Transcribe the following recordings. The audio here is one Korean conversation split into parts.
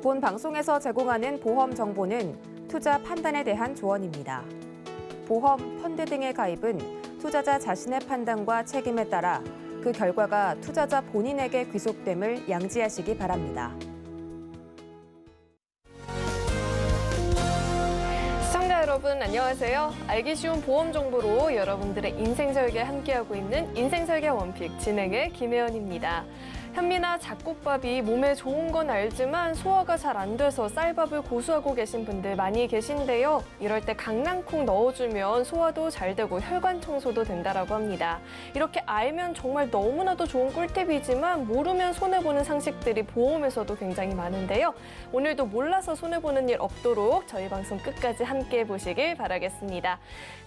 본 방송에서 제공하는 보험 정보는 투자 판단에 대한 조언입니다. 보험, 펀드 등의 가입은 투자자 자신의 판단과 책임에 따라 그 결과가 투자자 본인에게 귀속됨을 양지하시기 바랍니다. 시청자 여러분 안녕하세요. 알기 쉬운 보험 정보로 여러분들의 인생 설계 함께하고 있는 인생 설계 원픽 진행의 김혜연입니다. 현미나 잡곡밥이 몸에 좋은 건 알지만 소화가 잘 안 돼서 쌀밥을 고수하고 계신 분들 많이 계신데요. 이럴 때 강낭콩 넣어주면 소화도 잘 되고 혈관 청소도 된다라고 합니다. 이렇게 알면 정말 너무나도 좋은 꿀팁이지만 모르면 손해보는 상식들이 보험에서도 굉장히 많은데요. 오늘도 몰라서 손해보는 일 없도록 저희 방송 끝까지 함께 보시길 바라겠습니다.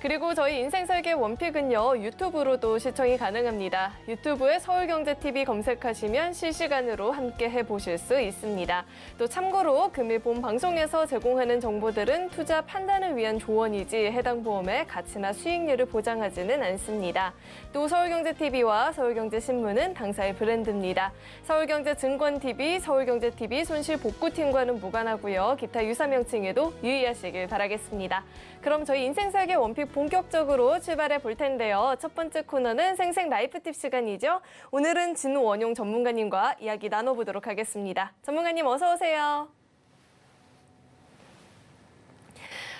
그리고 저희 인생 설계 원픽은요, 유튜브로도 시청이 가능합니다. 유튜브에 서울경제TV 검색하시면 실시간으로 함께 해보실 수 있습니다. 또 참고로 금일 본 방송에서 제공하는 정보들은 투자 판단을 위한 조언이지 해당 보험의 가치나 수익률을 보장하지는 않습니다. 또 서울경제TV와 서울경제신문은 당사의 브랜드입니다. 서울경제증권TV, 서울경제TV 손실복구팀과는 무관하고요. 기타 유사 명칭에도 유의하시길 바라겠습니다. 그럼 저희 인생 설계 원픽 본격적으로 출발해 볼 텐데요. 첫 번째 코너는 생생 라이프 팁 시간이죠. 오늘은 진원용 전문가님과 이야기 나눠보도록 하겠습니다. 전문가님 어서 오세요.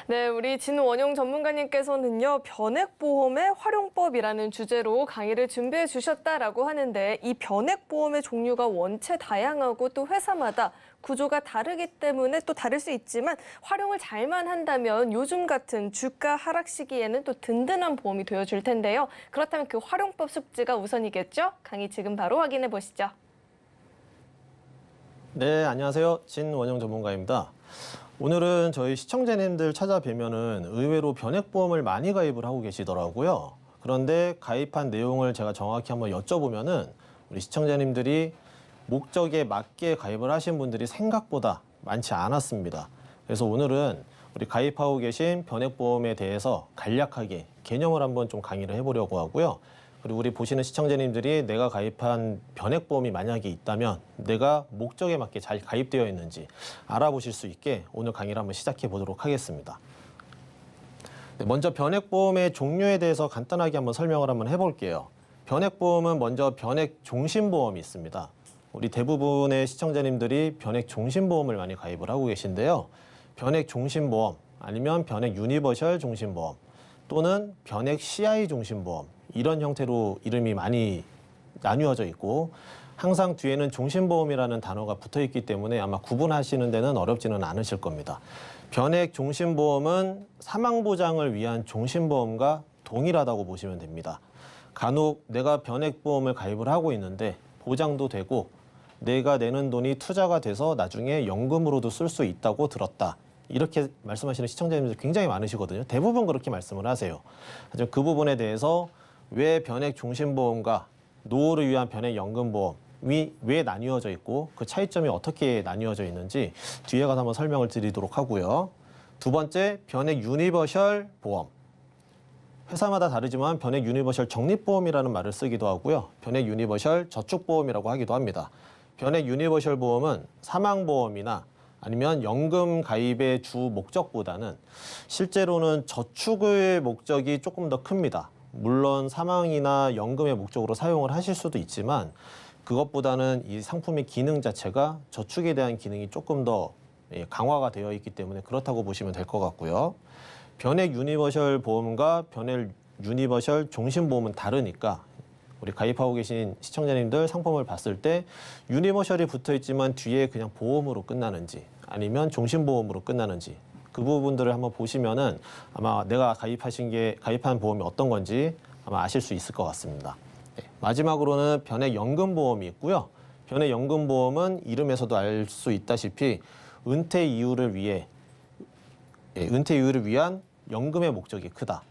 네, 우리 진원용 전문가님께서는요, 변액보험의 활용법이라는 주제로 강의를 준비해 주셨다라고 하는데 이 변액보험의 종류가 원체 다양하고 또 회사마다 구조가 다르기 때문에 또 다를 수 있지만 활용을 잘만 한다면 요즘 같은 주가 하락 시기에는 또 든든한 보험이 되어줄 텐데요. 그렇다면 그 활용법 숙지가 우선이겠죠? 강의 지금 바로 확인해 보시죠. 네, 안녕하세요. 진원영 전문가입니다. 오늘은 저희 시청자님들 찾아뵈면은 의외로 변액보험을 많이 가입을 하고 계시더라고요. 그런데 가입한 내용을 제가 정확히 한번 여쭤보면은 우리 시청자님들이 목적에 맞게 가입을 하신 분들이 생각보다 많지 않았습니다. 그래서 오늘은 우리 가입하고 계신 변액보험에 대해서 간략하게 개념을 한번 좀 강의를 해보려고 하고요. 그리고 우리 보시는 시청자님들이 내가 가입한 변액보험이 만약에 있다면 내가 목적에 맞게 잘 가입되어 있는지 알아보실 수 있게 오늘 강의를 한번 시작해 보도록 하겠습니다. 네, 먼저 변액보험의 종류에 대해서 간단하게 한번 설명을 한번 해볼게요. 변액보험은 먼저 변액종신보험이 있습니다. 우리 대부분의 시청자님들이 변액종신보험을 많이 가입을 하고 계신데요. 변액종신보험 아니면 변액유니버셜 종신보험 또는 변액 CI 종신보험 이런 형태로 이름이 많이 나뉘어져 있고 항상 뒤에는 종신보험이라는 단어가 붙어 있기 때문에 아마 구분하시는 데는 어렵지는 않으실 겁니다. 변액 종신보험은 사망보장을 위한 종신보험과 동일하다고 보시면 됩니다. 간혹 내가 변액보험을 가입을 하고 있는데 보장도 되고 내가 내는 돈이 투자가 돼서 나중에 연금으로도 쓸 수 있다고 들었다. 이렇게 말씀하시는 시청자님들 굉장히 많으시거든요. 대부분 그렇게 말씀을 하세요. 하지만 그 부분에 대해서 왜 변액 종신보험과 노후를 위한 변액 연금보험이 왜 나뉘어져 있고 그 차이점이 어떻게 나뉘어져 있는지 뒤에 가서 한번 설명을 드리도록 하고요. 두 번째, 변액 유니버셜 보험. 회사마다 다르지만 변액 유니버셜 적립보험이라는 말을 쓰기도 하고요. 변액 유니버셜 저축보험이라고 하기도 합니다. 변액 유니버셜 보험은 사망보험이나 아니면 연금 가입의 주 목적보다는 실제로는 저축의 목적이 조금 더 큽니다. 물론 사망이나 연금의 목적으로 사용을 하실 수도 있지만 그것보다는 이 상품의 기능 자체가 저축에 대한 기능이 조금 더 강화가 되어 있기 때문에 그렇다고 보시면 될 것 같고요. 변액 유니버셜 보험과 변액 유니버셜 종신보험은 다르니까 우리 가입하고 계신 시청자님들 상품을 봤을 때 유니버셜이 붙어 있지만 뒤에 그냥 보험으로 끝나는지 아니면 종신보험으로 끝나는지 그 부분들을 한번 보시면은 아마 내가 가입한 보험이 어떤 건지 아마 아실 수 있을 것 같습니다. 네. 마지막으로는 변액연금보험이 있고요. 변액연금보험은 이름에서도 알 수 있다시피 은퇴 이후를 위한 연금의 목적이 크다.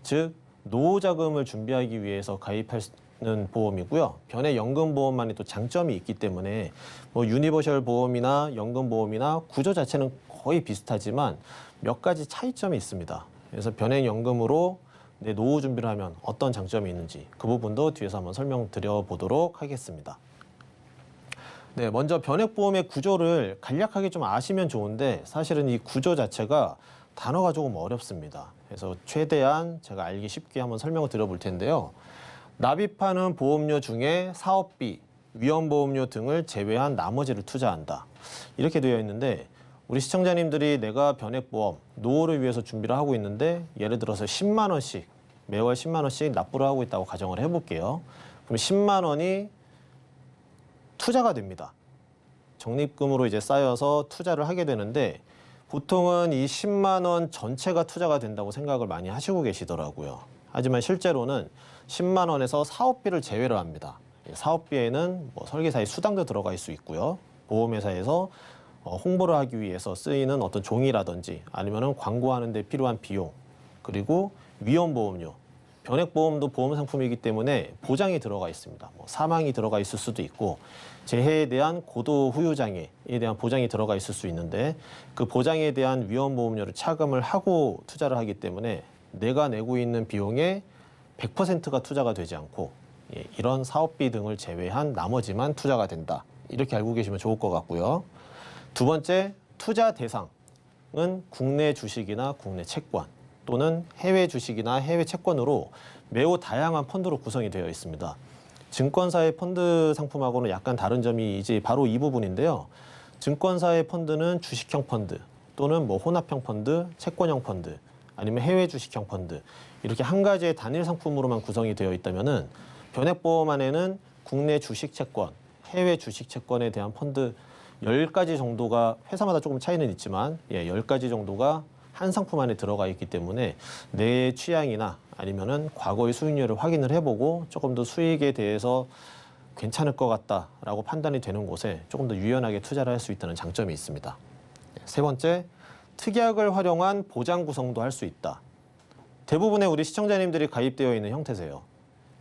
즉 노후자금을 준비하기 위해서 가입하는 보험이고요. 변액연금보험만의 또 장점이 있기 때문에 뭐 유니버셜 보험이나 연금보험이나 구조 자체는 거의 비슷하지만 몇 가지 차이점이 있습니다. 그래서 변액연금으로 내 노후 준비를 하면 어떤 장점이 있는지 그 부분도 뒤에서 한번 설명드려 보도록 하겠습니다. 네, 먼저 변액보험의 구조를 간략하게 좀 아시면 좋은데 사실은 이 구조 자체가 단어가 조금 어렵습니다. 그래서 최대한 제가 알기 쉽게 한번 설명을 드려볼 텐데요. 납입하는 보험료 중에 사업비, 위험보험료 등을 제외한 나머지를 투자한다. 이렇게 되어 있는데 우리 시청자님들이 내가 변액보험, 노후를 위해서 준비를 하고 있는데 예를 들어서 10만 원씩, 매월 10만 원씩 납부를 하고 있다고 가정을 해볼게요. 그럼 10만 원이 투자가 됩니다. 적립금으로 이제 쌓여서 투자를 하게 되는데 보통은 이 10만 원 전체가 투자가 된다고 생각을 많이 하시고 계시더라고요. 하지만 실제로는 10만 원에서 사업비를 제외를 합니다. 사업비에는 뭐 설계사의 수당도 들어갈 수 있고요. 보험회사에서 홍보를 하기 위해서 쓰이는 어떤 종이라든지 아니면은 광고하는 데 필요한 비용, 그리고 위험보험료, 변액보험도 보험 상품이기 때문에 보장이 들어가 있습니다. 뭐 사망이 들어가 있을 수도 있고 재해에 대한 고도 후유장애에 대한 보장이 들어가 있을 수 있는데 그 보장에 대한 위험보험료를 차감을 하고 투자를 하기 때문에 내가 내고 있는 비용의 100%가 투자가 되지 않고 이런 사업비 등을 제외한 나머지만 투자가 된다. 이렇게 알고 계시면 좋을 것 같고요. 두 번째, 투자 대상은 국내 주식이나 국내 채권 또는 해외 주식이나 해외 채권으로 매우 다양한 펀드로 구성이 되어 있습니다. 증권사의 펀드 상품하고는 약간 다른 점이 이제 바로 이 부분인데요. 증권사의 펀드는 주식형 펀드 또는 뭐 혼합형 펀드, 채권형 펀드 아니면 해외 주식형 펀드 이렇게 한 가지의 단일 상품으로만 구성이 되어 있다면은 변액보험 안에는 국내 주식 채권, 해외 주식 채권에 대한 펀드 10가지 정도가 회사마다 조금 차이는 있지만 10가지 정도가 한 상품 안에 들어가 있기 때문에 내 취향이나 아니면은 과거의 수익률을 확인을 해보고 조금 더 수익에 대해서 괜찮을 것 같다라고 판단이 되는 곳에 조금 더 유연하게 투자를 할 수 있다는 장점이 있습니다. 세 번째, 특약을 활용한 보장 구성도 할 수 있다. 대부분의 우리 시청자님들이 가입되어 있는 형태세요.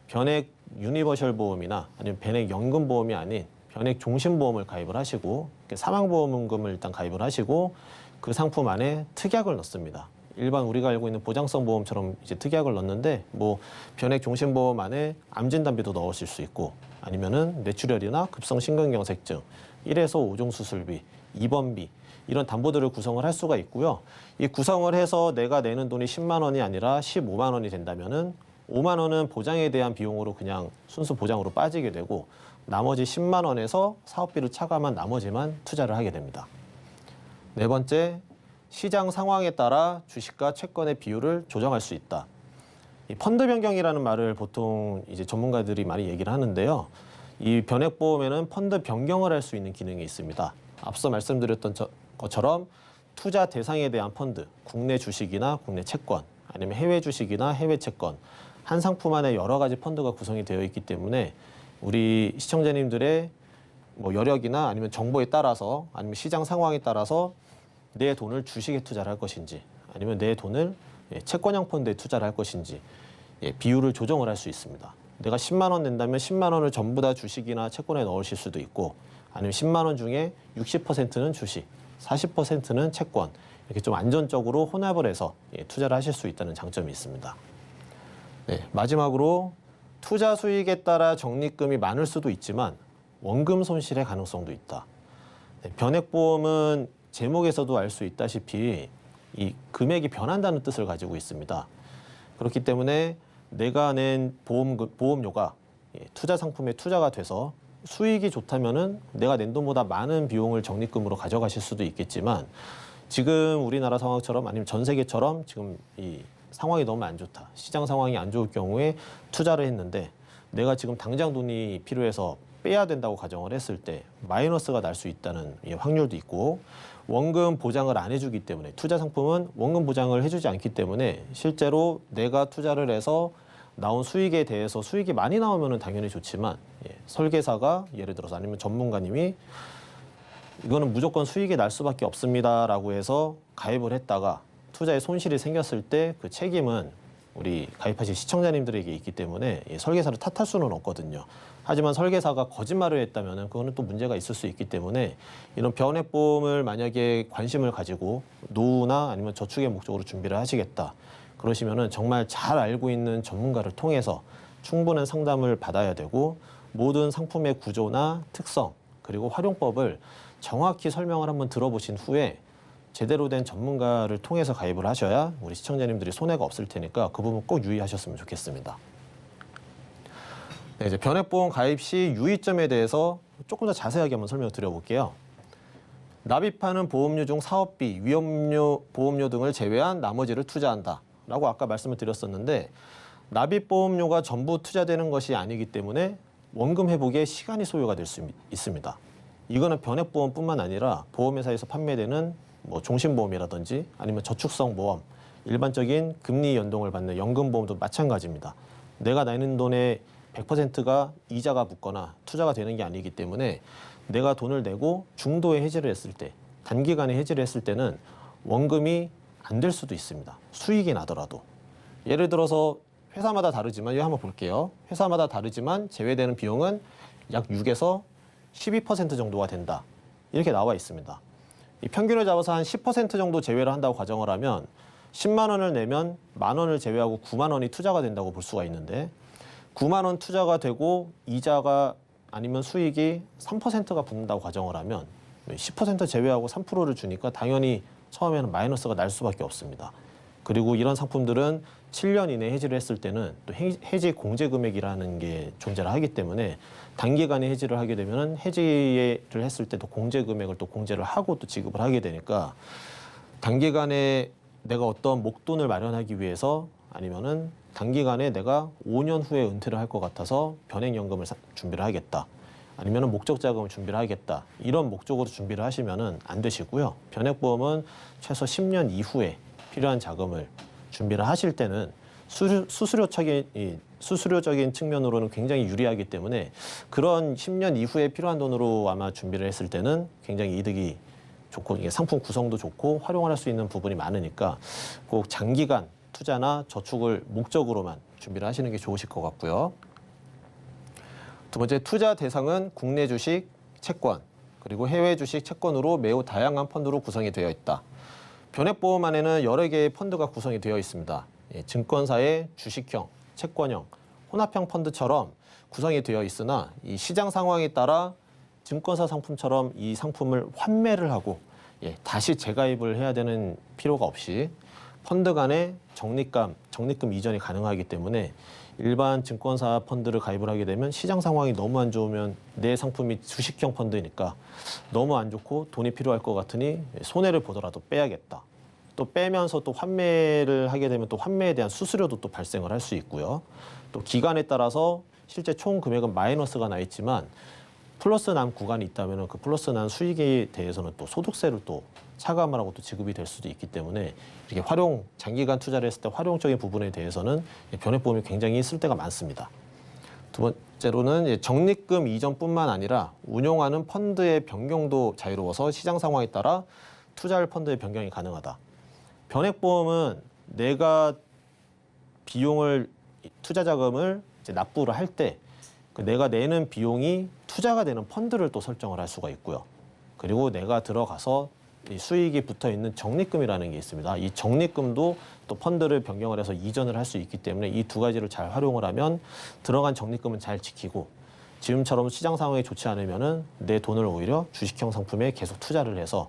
변액 유니버셜 보험이나 아니면 변액 연금 보험이 아닌 변액 종신보험을 가입을 하시고 사망보험금을 일단 가입을 하시고 그 상품 안에 특약을 넣습니다. 일반 우리가 알고 있는 보장성 보험처럼 이제 특약을 넣는데 뭐 변액 종신보험 안에 암 진단비도 넣으실 수 있고 아니면은 뇌출혈이나 급성 심근경색증, 1에서 5종 수술비, 입원비 이런 담보들을 구성을 할 수가 있고요. 이 구성을 해서 내가 내는 돈이 10만 원이 아니라 15만 원이 된다면은 5만 원은 보장에 대한 비용으로 그냥 순수 보장으로 빠지게 되고 나머지 10만 원에서 사업비를 차감한 나머지만 투자를 하게 됩니다. 네 번째, 시장 상황에 따라 주식과 채권의 비율을 조정할 수 있다. 이 펀드 변경이라는 말을 보통 이제 전문가들이 많이 얘기를 하는데요. 이 변액보험에는 펀드 변경을 할 수 있는 기능이 있습니다. 앞서 말씀드렸던 것처럼 투자 대상에 대한 펀드, 국내 주식이나 국내 채권, 아니면 해외 주식이나 해외 채권, 한 상품 안에 여러 가지 펀드가 구성이 되어 있기 때문에 우리 시청자님들의 뭐 여력이나 아니면 정보에 따라서 아니면 시장 상황에 따라서 내 돈을 주식에 투자를 할 것인지 아니면 내 돈을 채권형 펀드에 투자를 할 것인지 비율을 조정을 할 수 있습니다. 내가 10만 원 낸다면 10만 원을 전부 다 주식이나 채권에 넣으실 수도 있고 아니면 10만 원 중에 60%는 주식, 40%는 채권 이렇게 좀 안전적으로 혼합을 해서 투자를 하실 수 있다는 장점이 있습니다. 네, 마지막으로 투자 수익에 따라 적립금이 많을 수도 있지만 원금 손실의 가능성도 있다. 네, 변액보험은 제목에서도 알 수 있다시피 이 금액이 변한다는 뜻을 가지고 있습니다. 그렇기 때문에 내가 낸 보험료가 투자 상품에 투자가 돼서 수익이 좋다면은 내가 낸 돈보다 많은 비용을 적립금으로 가져가실 수도 있겠지만 지금 우리나라 상황처럼 아니면 전 세계처럼 지금 이 상황이 너무 안 좋다. 시장 상황이 안 좋을 경우에 투자를 했는데 내가 지금 당장 돈이 필요해서 빼야 된다고 가정을 했을 때 마이너스가 날 수 있다는 확률도 있고 원금 보장을 안 해주기 때문에 투자 상품은 원금 보장을 해주지 않기 때문에 실제로 내가 투자를 해서 나온 수익에 대해서 수익이 많이 나오면 당연히 좋지만 설계사가 예를 들어서 아니면 전문가님이 이거는 무조건 수익이 날 수밖에 없습니다라고 해서 가입을 했다가 투자에 손실이 생겼을 때 그 책임은 우리 가입하신 시청자님들에게 있기 때문에 설계사를 탓할 수는 없거든요. 하지만 설계사가 거짓말을 했다면 그거는 또 문제가 있을 수 있기 때문에 이런 변액보험을 만약에 관심을 가지고 노후나 아니면 저축의 목적으로 준비를 하시겠다. 그러시면은 정말 잘 알고 있는 전문가를 통해서 충분한 상담을 받아야 되고 모든 상품의 구조나 특성 그리고 활용법을 정확히 설명을 한번 들어보신 후에 제대로 된 전문가를 통해서 가입을 하셔야 우리 시청자님들이 손해가 없을 테니까 그 부분 꼭 유의하셨으면 좋겠습니다. 네, 이제 변액보험 가입 시 유의점에 대해서 조금 더 자세하게 한번 설명드려볼게요. 납입하는 보험료 중 사업비, 위험료, 보험료 등을 제외한 나머지를 투자한다 라고 아까 말씀을 드렸었는데 납입보험료가 전부 투자되는 것이 아니기 때문에 원금 회복에 시간이 소요가 될 수 있습니다. 이거는 변액보험뿐만 아니라 보험회사에서 판매되는 뭐 종신보험이라든지 아니면 저축성 보험, 일반적인 금리 연동을 받는 연금보험도 마찬가지입니다. 내가 내는 돈의 100%가 이자가 붙거나 투자가 되는 게 아니기 때문에 내가 돈을 내고 중도에 해지를 했을 때, 단기간에 해지를 했을 때는 원금이 안 될 수도 있습니다. 수익이 나더라도. 예를 들어서 회사마다 다르지만 이거 한번 볼게요. 회사마다 다르지만 제외되는 비용은 약 6에서 12% 정도가 된다. 이렇게 나와 있습니다. 이 평균을 잡아서 한 10% 정도 제외를 한다고 가정을 하면 10만 원을 내면 만 원을 제외하고 9만 원이 투자가 된다고 볼 수가 있는데 9만 원 투자가 되고 이자가 아니면 수익이 3%가 붙는다고 가정을 하면 10% 제외하고 3%를 주니까 당연히 처음에는 마이너스가 날 수밖에 없습니다. 그리고 이런 상품들은 7년 이내 해지를 했을 때는 또 해지 공제 금액이라는 게 존재를 하기 때문에 단기간에 해지를 하게 되면 해지를 했을 때도 공제 금액을 또 공제를 하고 또 지급을 하게 되니까 단기간에 내가 어떤 목돈을 마련하기 위해서 아니면은 단기간에 내가 5년 후에 은퇴를 할 것 같아서 변액연금을 준비를 하겠다. 아니면은 목적 자금을 준비를 하겠다. 이런 목적으로 준비를 하시면은 안 되시고요. 변액보험은 최소 10년 이후에 필요한 자금을 준비를 하실 때는 수수료적인 측면으로는 굉장히 유리하기 때문에 그런 10년 이후에 필요한 돈으로 아마 준비를 했을 때는 굉장히 이득이 좋고 이게 상품 구성도 좋고 활용을 할 수 있는 부분이 많으니까 꼭 장기간 투자나 저축을 목적으로만 준비를 하시는 게 좋으실 것 같고요. 두 번째, 투자 대상은 국내 주식, 채권, 그리고 해외 주식, 채권으로 매우 다양한 펀드로 구성이 되어 있다. 변액보험 안에는 여러 개의 펀드가 구성이 되어 있습니다. 증권사의 주식형, 채권형, 혼합형 펀드처럼 구성이 되어 있으나 이 시장 상황에 따라 증권사 상품처럼 이 상품을 환매를 하고 다시 재가입을 해야 되는 필요가 없이 펀드 간의 적립금 이전이 가능하기 때문에 일반 증권사 펀드를 가입을 하게 되면 시장 상황이 너무 안 좋으면 내 상품이 주식형 펀드니까 너무 안 좋고 돈이 필요할 것 같으니 손해를 보더라도 빼야겠다. 또 빼면서 또 환매를 하게 되면 또 환매에 대한 수수료도 또 발생을 할 수 있고요. 또 기간에 따라서 실제 총 금액은 마이너스가 나 있지만 플러스 난 구간이 있다면 그 플러스 난 수익에 대해서는 또 소득세를 또 차감을 하고 또 지급이 될 수도 있기 때문에 이렇게 장기간 투자를 했을 때 활용적인 부분에 대해서는 변액보험이 굉장히 쓸 데가 많습니다. 두 번째로는 적립금 이전뿐만 아니라 운용하는 펀드의 변경도 자유로워서 시장 상황에 따라 투자할 펀드의 변경이 가능하다. 변액보험은 내가 투자 자금을 납부를 할 때 내가 내는 비용이 투자가 되는 펀드를 또 설정을 할 수가 있고요. 그리고 내가 들어가서 이 수익이 붙어 있는 적립금이라는 게 있습니다. 이 적립금도 또 펀드를 변경을 해서 이전을 할 수 있기 때문에 이 두 가지를 잘 활용을 하면 들어간 적립금은 잘 지키고 지금처럼 시장 상황이 좋지 않으면은 내 돈을 오히려 주식형 상품에 계속 투자를 해서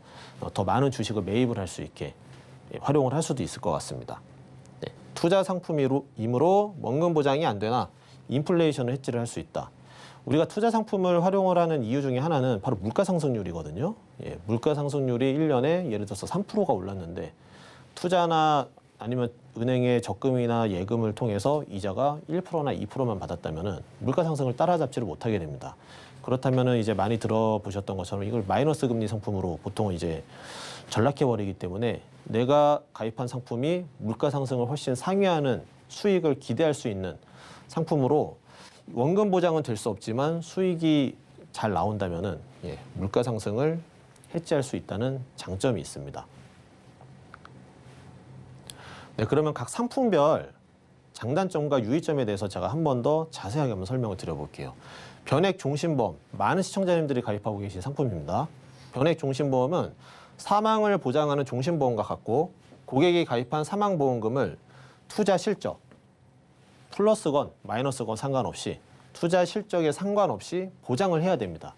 더 많은 주식을 매입을 할 수 있게 활용을 할 수도 있을 것 같습니다. 네, 투자 상품이므로 원금 보장이 안 되나 인플레이션을 해지를 할 수 있다. 우리가 투자 상품을 활용을 하는 이유 중에 하나는 바로 물가 상승률이거든요. 물가 상승률이 1년에 예를 들어서 3%가 올랐는데 투자나 아니면 은행의 적금이나 예금을 통해서 이자가 1%나 2%만 받았다면은 물가 상승을 따라잡지를 못하게 됩니다. 그렇다면은 이제 많이 들어보셨던 것처럼 이걸 마이너스 금리 상품으로 보통 이제 전락해 버리기 때문에 내가 가입한 상품이 물가 상승을 훨씬 상회하는 수익을 기대할 수 있는 상품으로 원금 보장은 될 수 없지만 수익이 잘 나온다면은 물가 상승을 해지할 수 있다는 장점이 있습니다. 네, 그러면 각 상품별 장단점과 유의점에 대해서 제가 한 번 더 자세하게 한번 설명을 드려볼게요. 변액 종신보험, 많은 시청자님들이 가입하고 계신 상품입니다. 변액 종신보험은 사망을 보장하는 종신보험과 같고 고객이 가입한 사망보험금을 투자 실적, 플러스건 마이너스건 상관없이 투자 실적에 상관없이 보장을 해야 됩니다.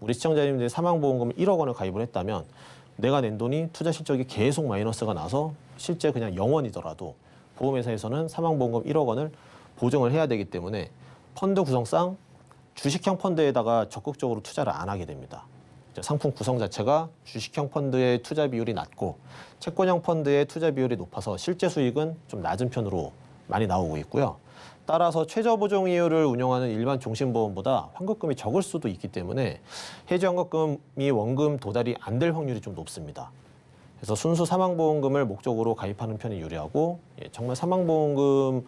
우리 시청자님들이 사망보험금 1억 원을 가입을 했다면 내가 낸 돈이 투자 실적이 계속 마이너스가 나서 실제 그냥 0원이더라도 보험회사에서는 사망보험금 1억 원을 보증을 해야 되기 때문에 펀드 구성상 주식형 펀드에다가 적극적으로 투자를 안 하게 됩니다. 상품 구성 자체가 주식형 펀드의 투자 비율이 낮고 채권형 펀드의 투자 비율이 높아서 실제 수익은 좀 낮은 편으로 많이 나오고 있고요. 따라서 최저보정 이율을 운영하는 일반 종신보험보다 환급금이 적을 수도 있기 때문에 해지 환급금이 원금 도달이 안 될 확률이 좀 높습니다. 그래서 순수 사망보험금을 목적으로 가입하는 편이 유리하고 정말 사망보험금만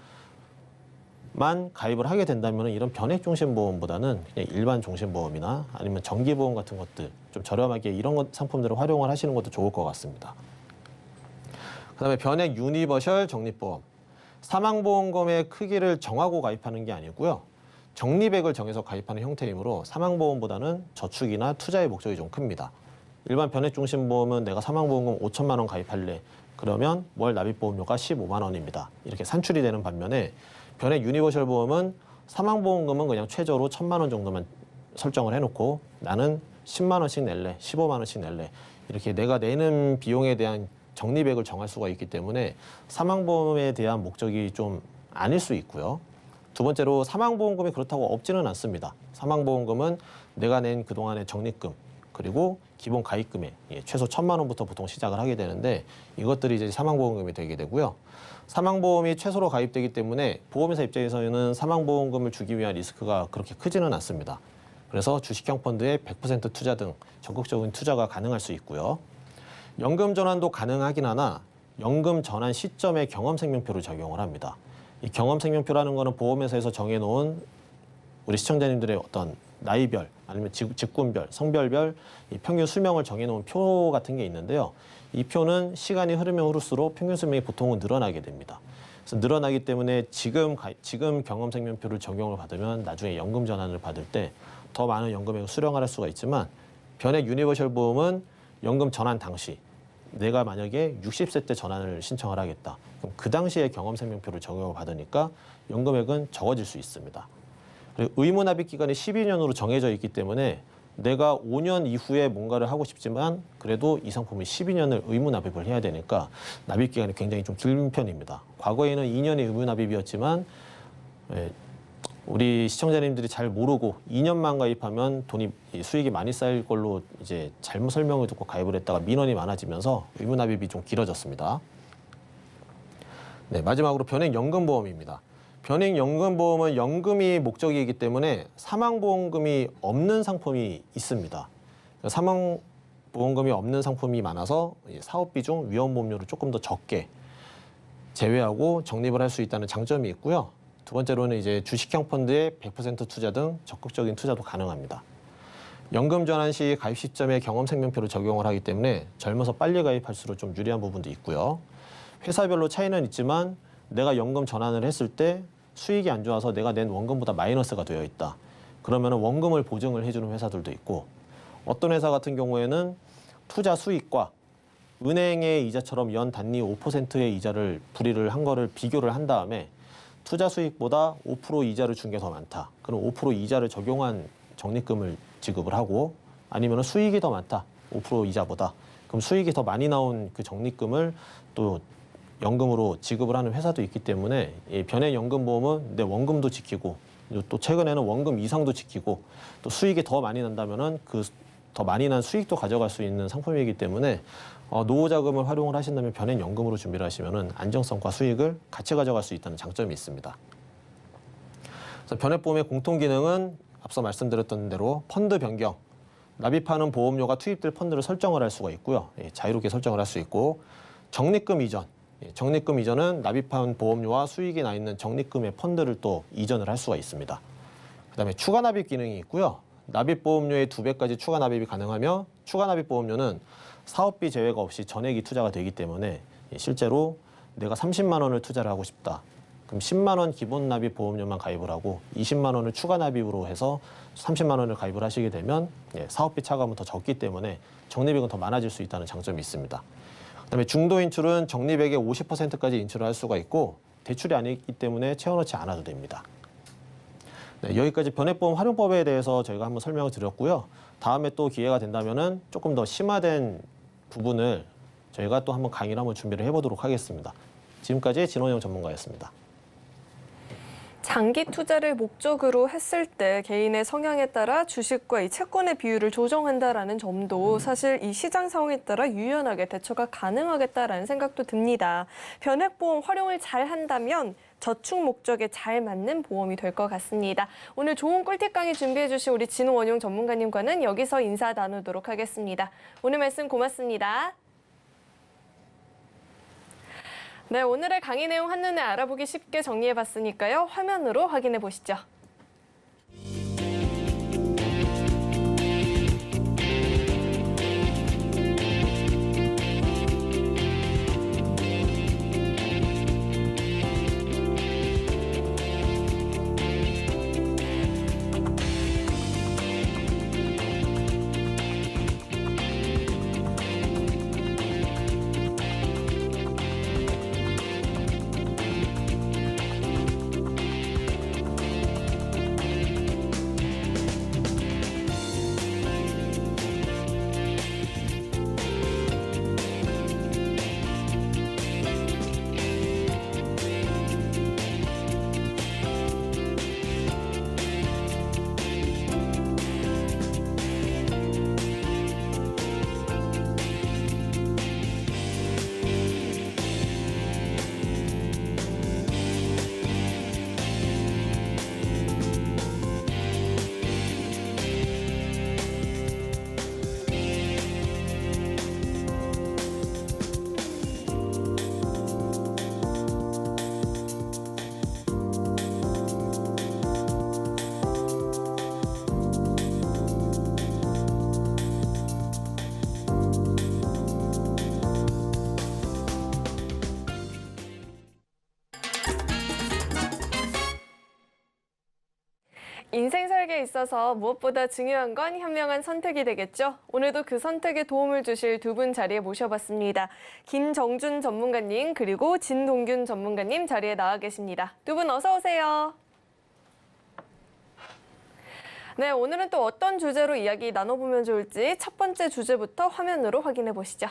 가입을 하게 된다면 이런 변액종신보험보다는 그냥 일반 종신보험이나 아니면 정기보험 같은 것들 좀 저렴하게 이런 상품들을 활용을 하시는 것도 좋을 것 같습니다. 그다음에 변액 유니버셜 적립보험. 사망보험금의 크기를 정하고 가입하는 게 아니고요. 적립액을 정해서 가입하는 형태이므로 사망보험보다는 저축이나 투자의 목적이 좀 큽니다. 일반 변액종신보험은 내가 사망보험금 5천만 원 가입할래. 그러면 월 납입보험료가 15만 원입니다. 이렇게 산출이 되는 반면에 변액 유니버셜 보험은 사망보험금은 그냥 최저로 1,000만 원 정도만 설정을 해놓고 나는 10만 원씩 낼래, 15만 원씩 낼래. 이렇게 내가 내는 비용에 대한 적립액을 정할 수가 있기 때문에 사망보험에 대한 목적이 좀 아닐 수 있고요. 두 번째로 사망보험금이 그렇다고 없지는 않습니다. 사망보험금은 내가 낸 그동안의 적립금 그리고 기본 가입금액 최소 1,000만 원부터 보통 시작을 하게 되는데 이것들이 이제 사망보험금이 되게 되고요. 사망보험이 최소로 가입되기 때문에 보험회사 입장에서는 사망보험금을 주기 위한 리스크가 그렇게 크지는 않습니다. 그래서 주식형 펀드에 100% 투자 등 적극적인 투자가 가능할 수 있고요. 연금 전환도 가능하긴 하나 연금 전환 시점에 경험생명표를 적용을 합니다. 이 경험생명표라는 거는 보험회사에서 정해놓은 우리 시청자님들의 어떤 나이별 아니면 직군별, 성별별 이 평균 수명을 정해놓은 표 같은 게 있는데요. 이 표는 시간이 흐르면 흐를수록 평균 수명이 보통은 늘어나게 됩니다. 그래서 늘어나기 때문에 지금 경험생명표를 적용을 받으면 나중에 연금 전환을 받을 때 더 많은 연금액을 수령을 할 수가 있지만 변액 유니버셜 보험은 연금 전환 당시 내가 만약에 60세 때 전환을 신청을 하겠다. 그럼 그 당시에 경험생명표를 적용을 받으니까 연금액은 적어질 수 있습니다. 그리고 의무납입 기간이 12년으로 정해져 있기 때문에 내가 5년 이후에 뭔가를 하고 싶지만 그래도 이 상품이 12년을 의무납입을 해야 되니까 납입 기간이 굉장히 좀 긴 편입니다. 과거에는 2년의 의무납입이었지만 우리 시청자님들이 잘 모르고 2년만 가입하면 수익이 많이 쌓일 걸로 이제 잘못 설명을 듣고 가입을 했다가 민원이 많아지면서 의무납입이 좀 길어졌습니다. 네, 마지막으로 변액연금보험입니다. 변액연금보험은 연금이 목적이기 때문에 사망보험금이 없는 상품이 있습니다. 사망보험금이 없는 상품이 많아서 사업비 중 위험보험료를 조금 더 적게 제외하고 적립을 할 수 있다는 장점이 있고요. 두 번째로는 이제 주식형 펀드에 100% 투자 등 적극적인 투자도 가능합니다. 연금 전환 시 가입 시점에 경험생명표를 적용을 하기 때문에 젊어서 빨리 가입할수록 좀 유리한 부분도 있고요. 회사별로 차이는 있지만 내가 연금 전환을 했을 때 수익이 안 좋아서 내가 낸 원금보다 마이너스가 되어 있다. 그러면 원금을 보증을 해주는 회사들도 있고 어떤 회사 같은 경우에는 투자 수익과 은행의 이자처럼 연 단위 5%의 이자를 불이를 한 거를 비교를 한 다음에 투자 수익보다 5% 이자를 준 게 더 많다. 그럼 5% 이자를 적용한 적립금을 지급을 하고 아니면 수익이 더 많다. 5% 이자보다. 그럼 수익이 더 많이 나온 그 적립금을 또 연금으로 지급을 하는 회사도 있기 때문에 이 변액연금보험은 내 원금도 지키고 또 최근에는 원금 이상도 지키고 또 수익이 더 많이 난다면은 그 더 많이 난 수익도 가져갈 수 있는 상품이기 때문에 노후 자금을 활용을 하신다면 변액연금으로 준비를 하시면은 안정성과 수익을 같이 가져갈 수 있다는 장점이 있습니다. 그래서 변액보험의 공통 기능은 앞서 말씀드렸던 대로 펀드 변경, 납입하는 보험료가 투입될 펀드를 설정을 할 수가 있고요. 자유롭게 설정을 할 수 있고 적립금 이전, 적립금 이전은 납입한 보험료와 수익이 나 있는 적립금의 펀드를 또 이전을 할 수가 있습니다. 그다음에 추가 납입 기능이 있고요. 납입 보험료의 2배까지 추가 납입이 가능하며 추가 납입 보험료는 사업비 제외가 없이 전액이 투자가 되기 때문에 실제로 내가 30만 원을 투자를 하고 싶다. 그럼 10만 원 기본 납입 보험료만 가입을 하고 20만 원을 추가 납입으로 해서 30만 원을 가입을 하시게 되면 사업비 차감은 더 적기 때문에 적립액은 더 많아질 수 있다는 장점이 있습니다. 그다음에 중도 인출은 적립액의 50%까지 인출을 할 수가 있고 대출이 아니기 때문에 채워넣지 않아도 됩니다. 네, 여기까지 변액보험 활용법에 대해서 저희가 한번 설명을 드렸고요. 다음에 또 기회가 된다면은 조금 더 심화된 부분을 저희가 또 한번 강의를 한번 준비를 해보도록 하겠습니다. 지금까지 진원영 전문가였습니다. 장기 투자를 목적으로 했을 때 개인의 성향에 따라 주식과 이 채권의 비율을 조정한다라는 점도 사실 이 시장 상황에 따라 유연하게 대처가 가능하겠다라는 생각도 듭니다. 변액보험 활용을 잘 한다면 저축 목적에 잘 맞는 보험이 될 것 같습니다. 오늘 좋은 꿀팁 강의 준비해 주신 우리 진원용 전문가님과는 여기서 인사 나누도록 하겠습니다. 오늘 말씀 고맙습니다. 네, 오늘의 강의 내용 한눈에 알아보기 쉽게 정리해봤으니까요. 화면으로 확인해 보시죠. 인생 설계에 있어서 무엇보다 중요한 건 현명한 선택이 되겠죠. 오늘도 그 선택에 도움을 주실 두 분 자리에 모셔봤습니다. 김정준 전문가님 그리고 진동균 전문가님 자리에 나와 계십니다. 두 분 어서 오세요. 네, 오늘은 또 어떤 주제로 이야기 나눠보면 좋을지 첫 번째 주제부터 화면으로 확인해 보시죠.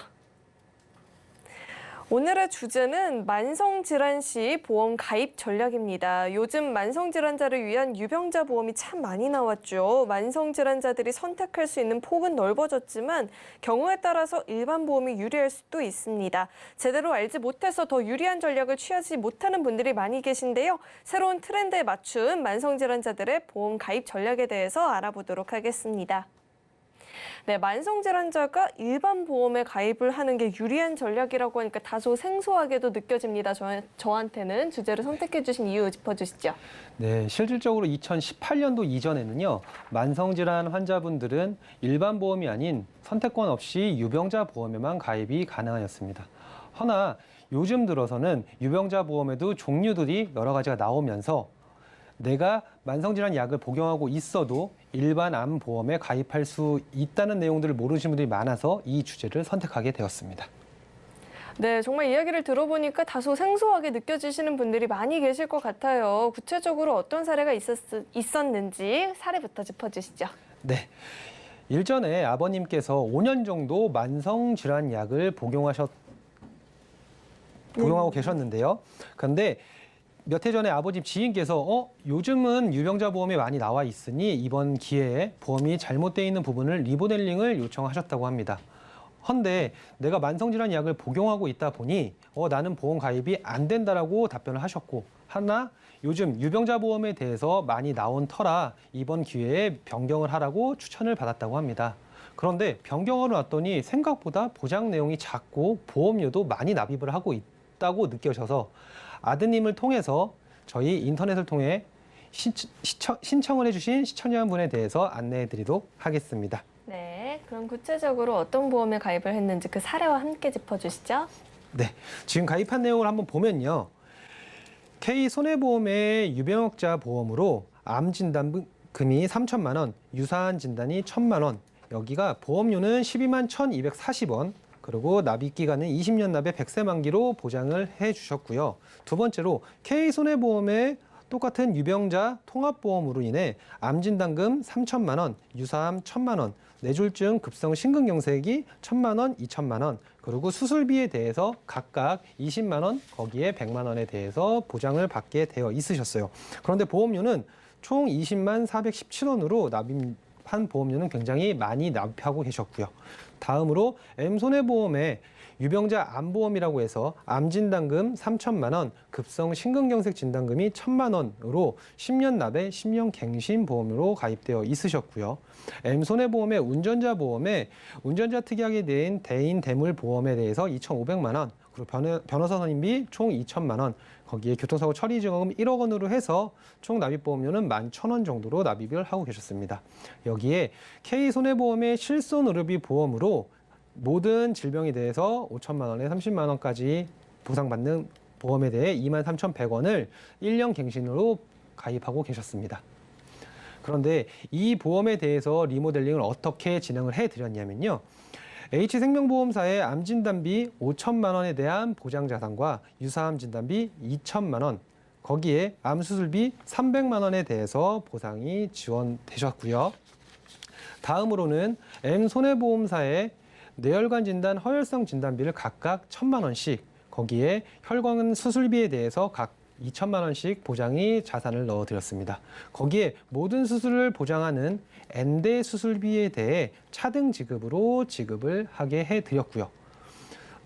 오늘의 주제는 만성질환 시 보험 가입 전략입니다. 요즘 만성질환자를 위한 유병자 보험이 참 많이 나왔죠. 만성질환자들이 선택할 수 있는 폭은 넓어졌지만 경우에 따라서 일반 보험이 유리할 수도 있습니다. 제대로 알지 못해서 더 유리한 전략을 취하지 못하는 분들이 많이 계신데요. 새로운 트렌드에 맞춘 만성질환자들의 보험 가입 전략에 대해서 알아보도록 하겠습니다. 네, 만성질환자가 일반 보험에 가입을 하는 게 유리한 전략이라고 하니까 다소 생소하게도 느껴집니다. 저한테는 주제를 선택해 주신 이유 짚어주시죠. 네, 실질적으로 2018년도 이전에는요, 만성질환 환자분들은 일반 보험이 아닌 선택권 없이 유병자 보험에만 가입이 가능하였습니다. 허나 요즘 들어서는 유병자 보험에도 종류들이 여러 가지가 나오면서 내가 만성질환 약을 복용하고 있어도 일반 암 보험에 가입할 수 있다는 내용들을 모르시는 분들이 많아서 이 주제를 선택하게 되었습니다. 네, 정말 이야기를 들어보니까 다소 생소하게 느껴지시는 분들이 많이 계실 것 같아요. 구체적으로 어떤 사례가 있었는지 사례부터 짚어주시죠. 네, 일전에 아버님께서 5년 정도 만성질환 약을 복용하고 계셨는데요. 그런데 몇 해 전에 아버지 지인께서 요즘은 유병자 보험이 많이 나와 있으니 이번 기회에 보험이 잘못되어 있는 부분을 리모델링을 요청하셨다고 합니다. 헌데 내가 만성질환 약을 복용하고 있다 보니 나는 보험 가입이 안 된다라고 답변을 하셨고, 하나 요즘 유병자 보험에 대해서 많이 나온 터라 이번 기회에 변경을 하라고 추천을 받았다고 합니다. 그런데 변경을 왔더니 생각보다 보장 내용이 작고 보험료도 많이 납입을 하고 있다고 느껴져서 아드님을 통해서 저희 인터넷을 통해 신청을 해주신 시청자분에 대해서 안내해 드리도록 하겠습니다. 네, 그럼 구체적으로 어떤 보험에 가입을 했는지 그 사례와 함께 짚어주시죠. 네, 지금 가입한 내용을 한번 보면요. K손해보험의 유병자 보험으로 암 진단금이 3천만 원, 유사한 진단이 1,000만 원, 여기가 보험료는 12만 1,240원, 그리고 납입 기간은 20년 납에 100세 만기로 보장을 해주셨고요. 두 번째로 K손해보험의 똑같은 유병자 통합보험으로 인해 암진단금 3천만 원, 유사암 1천만 원, 뇌졸중 급성 심근경색이 1천만 원, 2천만 원, 그리고 수술비에 대해서 각각 20만 원, 거기에 100만 원에 대해서 보장을 받게 되어 있으셨어요. 그런데 보험료는 총 20만 417원으로 납입한 보험료는 굉장히 많이 납입하고 계셨고요. 다음으로 M손해보험의 유병자 암보험이라고 해서 암진단금 3천만 원, 급성 심근경색 진단금이 1천만 원으로 10년 납에 10년 갱신 보험으로 가입되어 있으셨고요. M손해보험의 운전자 보험에 운전자 특약에 대한 대인 대물 보험에 대해서 2,500만 원, 그리고 변호사 선임비 총 2천만 원, 거기에 교통사고 처리 증여금 1억 원으로 해서 총 납입 보험료는 11,000원 정도로 납입을 하고 계셨습니다. 여기에 K손해보험의 실손 의료비 보험으로 모든 질병에 대해서 5천만 원에 30만 원까지 보상받는 보험에 대해 23,100원을 1년 갱신으로 가입하고 계셨습니다. 그런데 이 보험에 대해서 리모델링을 어떻게 진행을 해드렸냐면요. H생명보험사의 암진단비 5천만 원에 대한 보장자산과 유사암 진단비 2천만 원, 거기에 암수술비 300만 원에 대해서 보상이 지원되셨고요. 다음으로는 M손해보험사의 뇌혈관 진단, 허혈성 진단비를 각각 1,000만 원씩, 거기에 혈관 수술비에 대해서 각 2천만 원씩 보장이 자산을 넣어드렸습니다. 거기에 모든 수술을 보장하는 N대 수술비에 대해 차등 지급으로 지급을 하게 해드렸고요.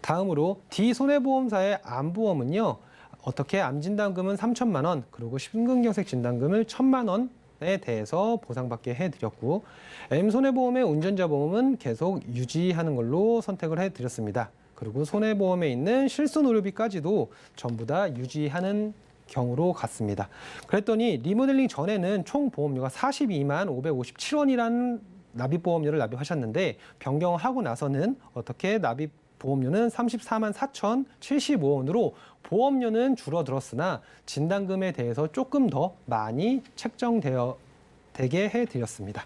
다음으로 D손해보험사의 암보험은요. 어떻게 암진단금은 3천만 원, 그리고 심근경색 진단금을 1,000만 원에 대해서 보상받게 해드렸고, M손해보험의 운전자보험은 계속 유지하는 걸로 선택을 해드렸습니다. 그리고 손해보험에 있는 실손 의료비까지도 전부 다 유지하는 경우로 갔습니다. 그랬더니 리모델링 전에는 총 보험료가 42만 557원이라는 납입보험료를 납입하셨는데 변경하고 나서는 어떻게 납입 보험료는 34만 4,075원으로 보험료는 줄어들었으나 진단금에 대해서 조금 더 많이 책정되게 해드렸습니다.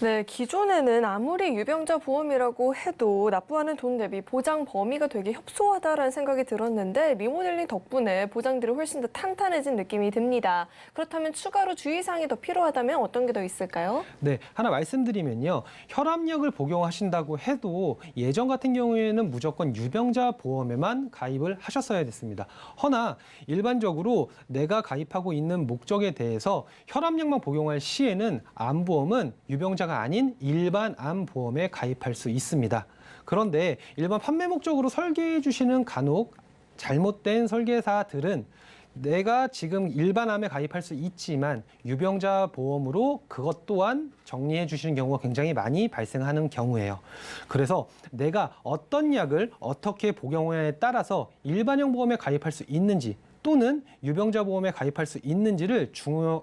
네, 기존에는 아무리 유병자 보험이라고 해도 납부하는 돈 대비 보장 범위가 되게 협소하다라는 생각이 들었는데 리모델링 덕분에 보장들이 훨씬 더 탄탄해진 느낌이 듭니다. 그렇다면 추가로 주의사항이 더 필요하다면 어떤 게 더 있을까요? 네, 하나 말씀드리면요. 혈압약을 복용하신다고 해도 예전 같은 경우에는 무조건 유병자 보험에만 가입을 하셨어야 됐습니다. 허나 일반적으로 내가 가입하고 있는 목적에 대해서 혈압약만 복용할 시에는 암보험은 유병자가 아닌 일반 암보험에 가입할 수 있습니다. 그런데 일반 판매 목적으로 설계해 주시는 간혹 잘못된 설계사들은 내가 지금 일반 암에 가입할 수 있지만 유병자 보험으로 그것 또한 정리해 주시는 경우가 굉장히 많이 발생하는 경우예요. 그래서 내가 어떤 약을 어떻게 복용하냐에 따라서 일반형 보험에 가입할 수 있는지 또는 유병자 보험에 가입할 수 있는지를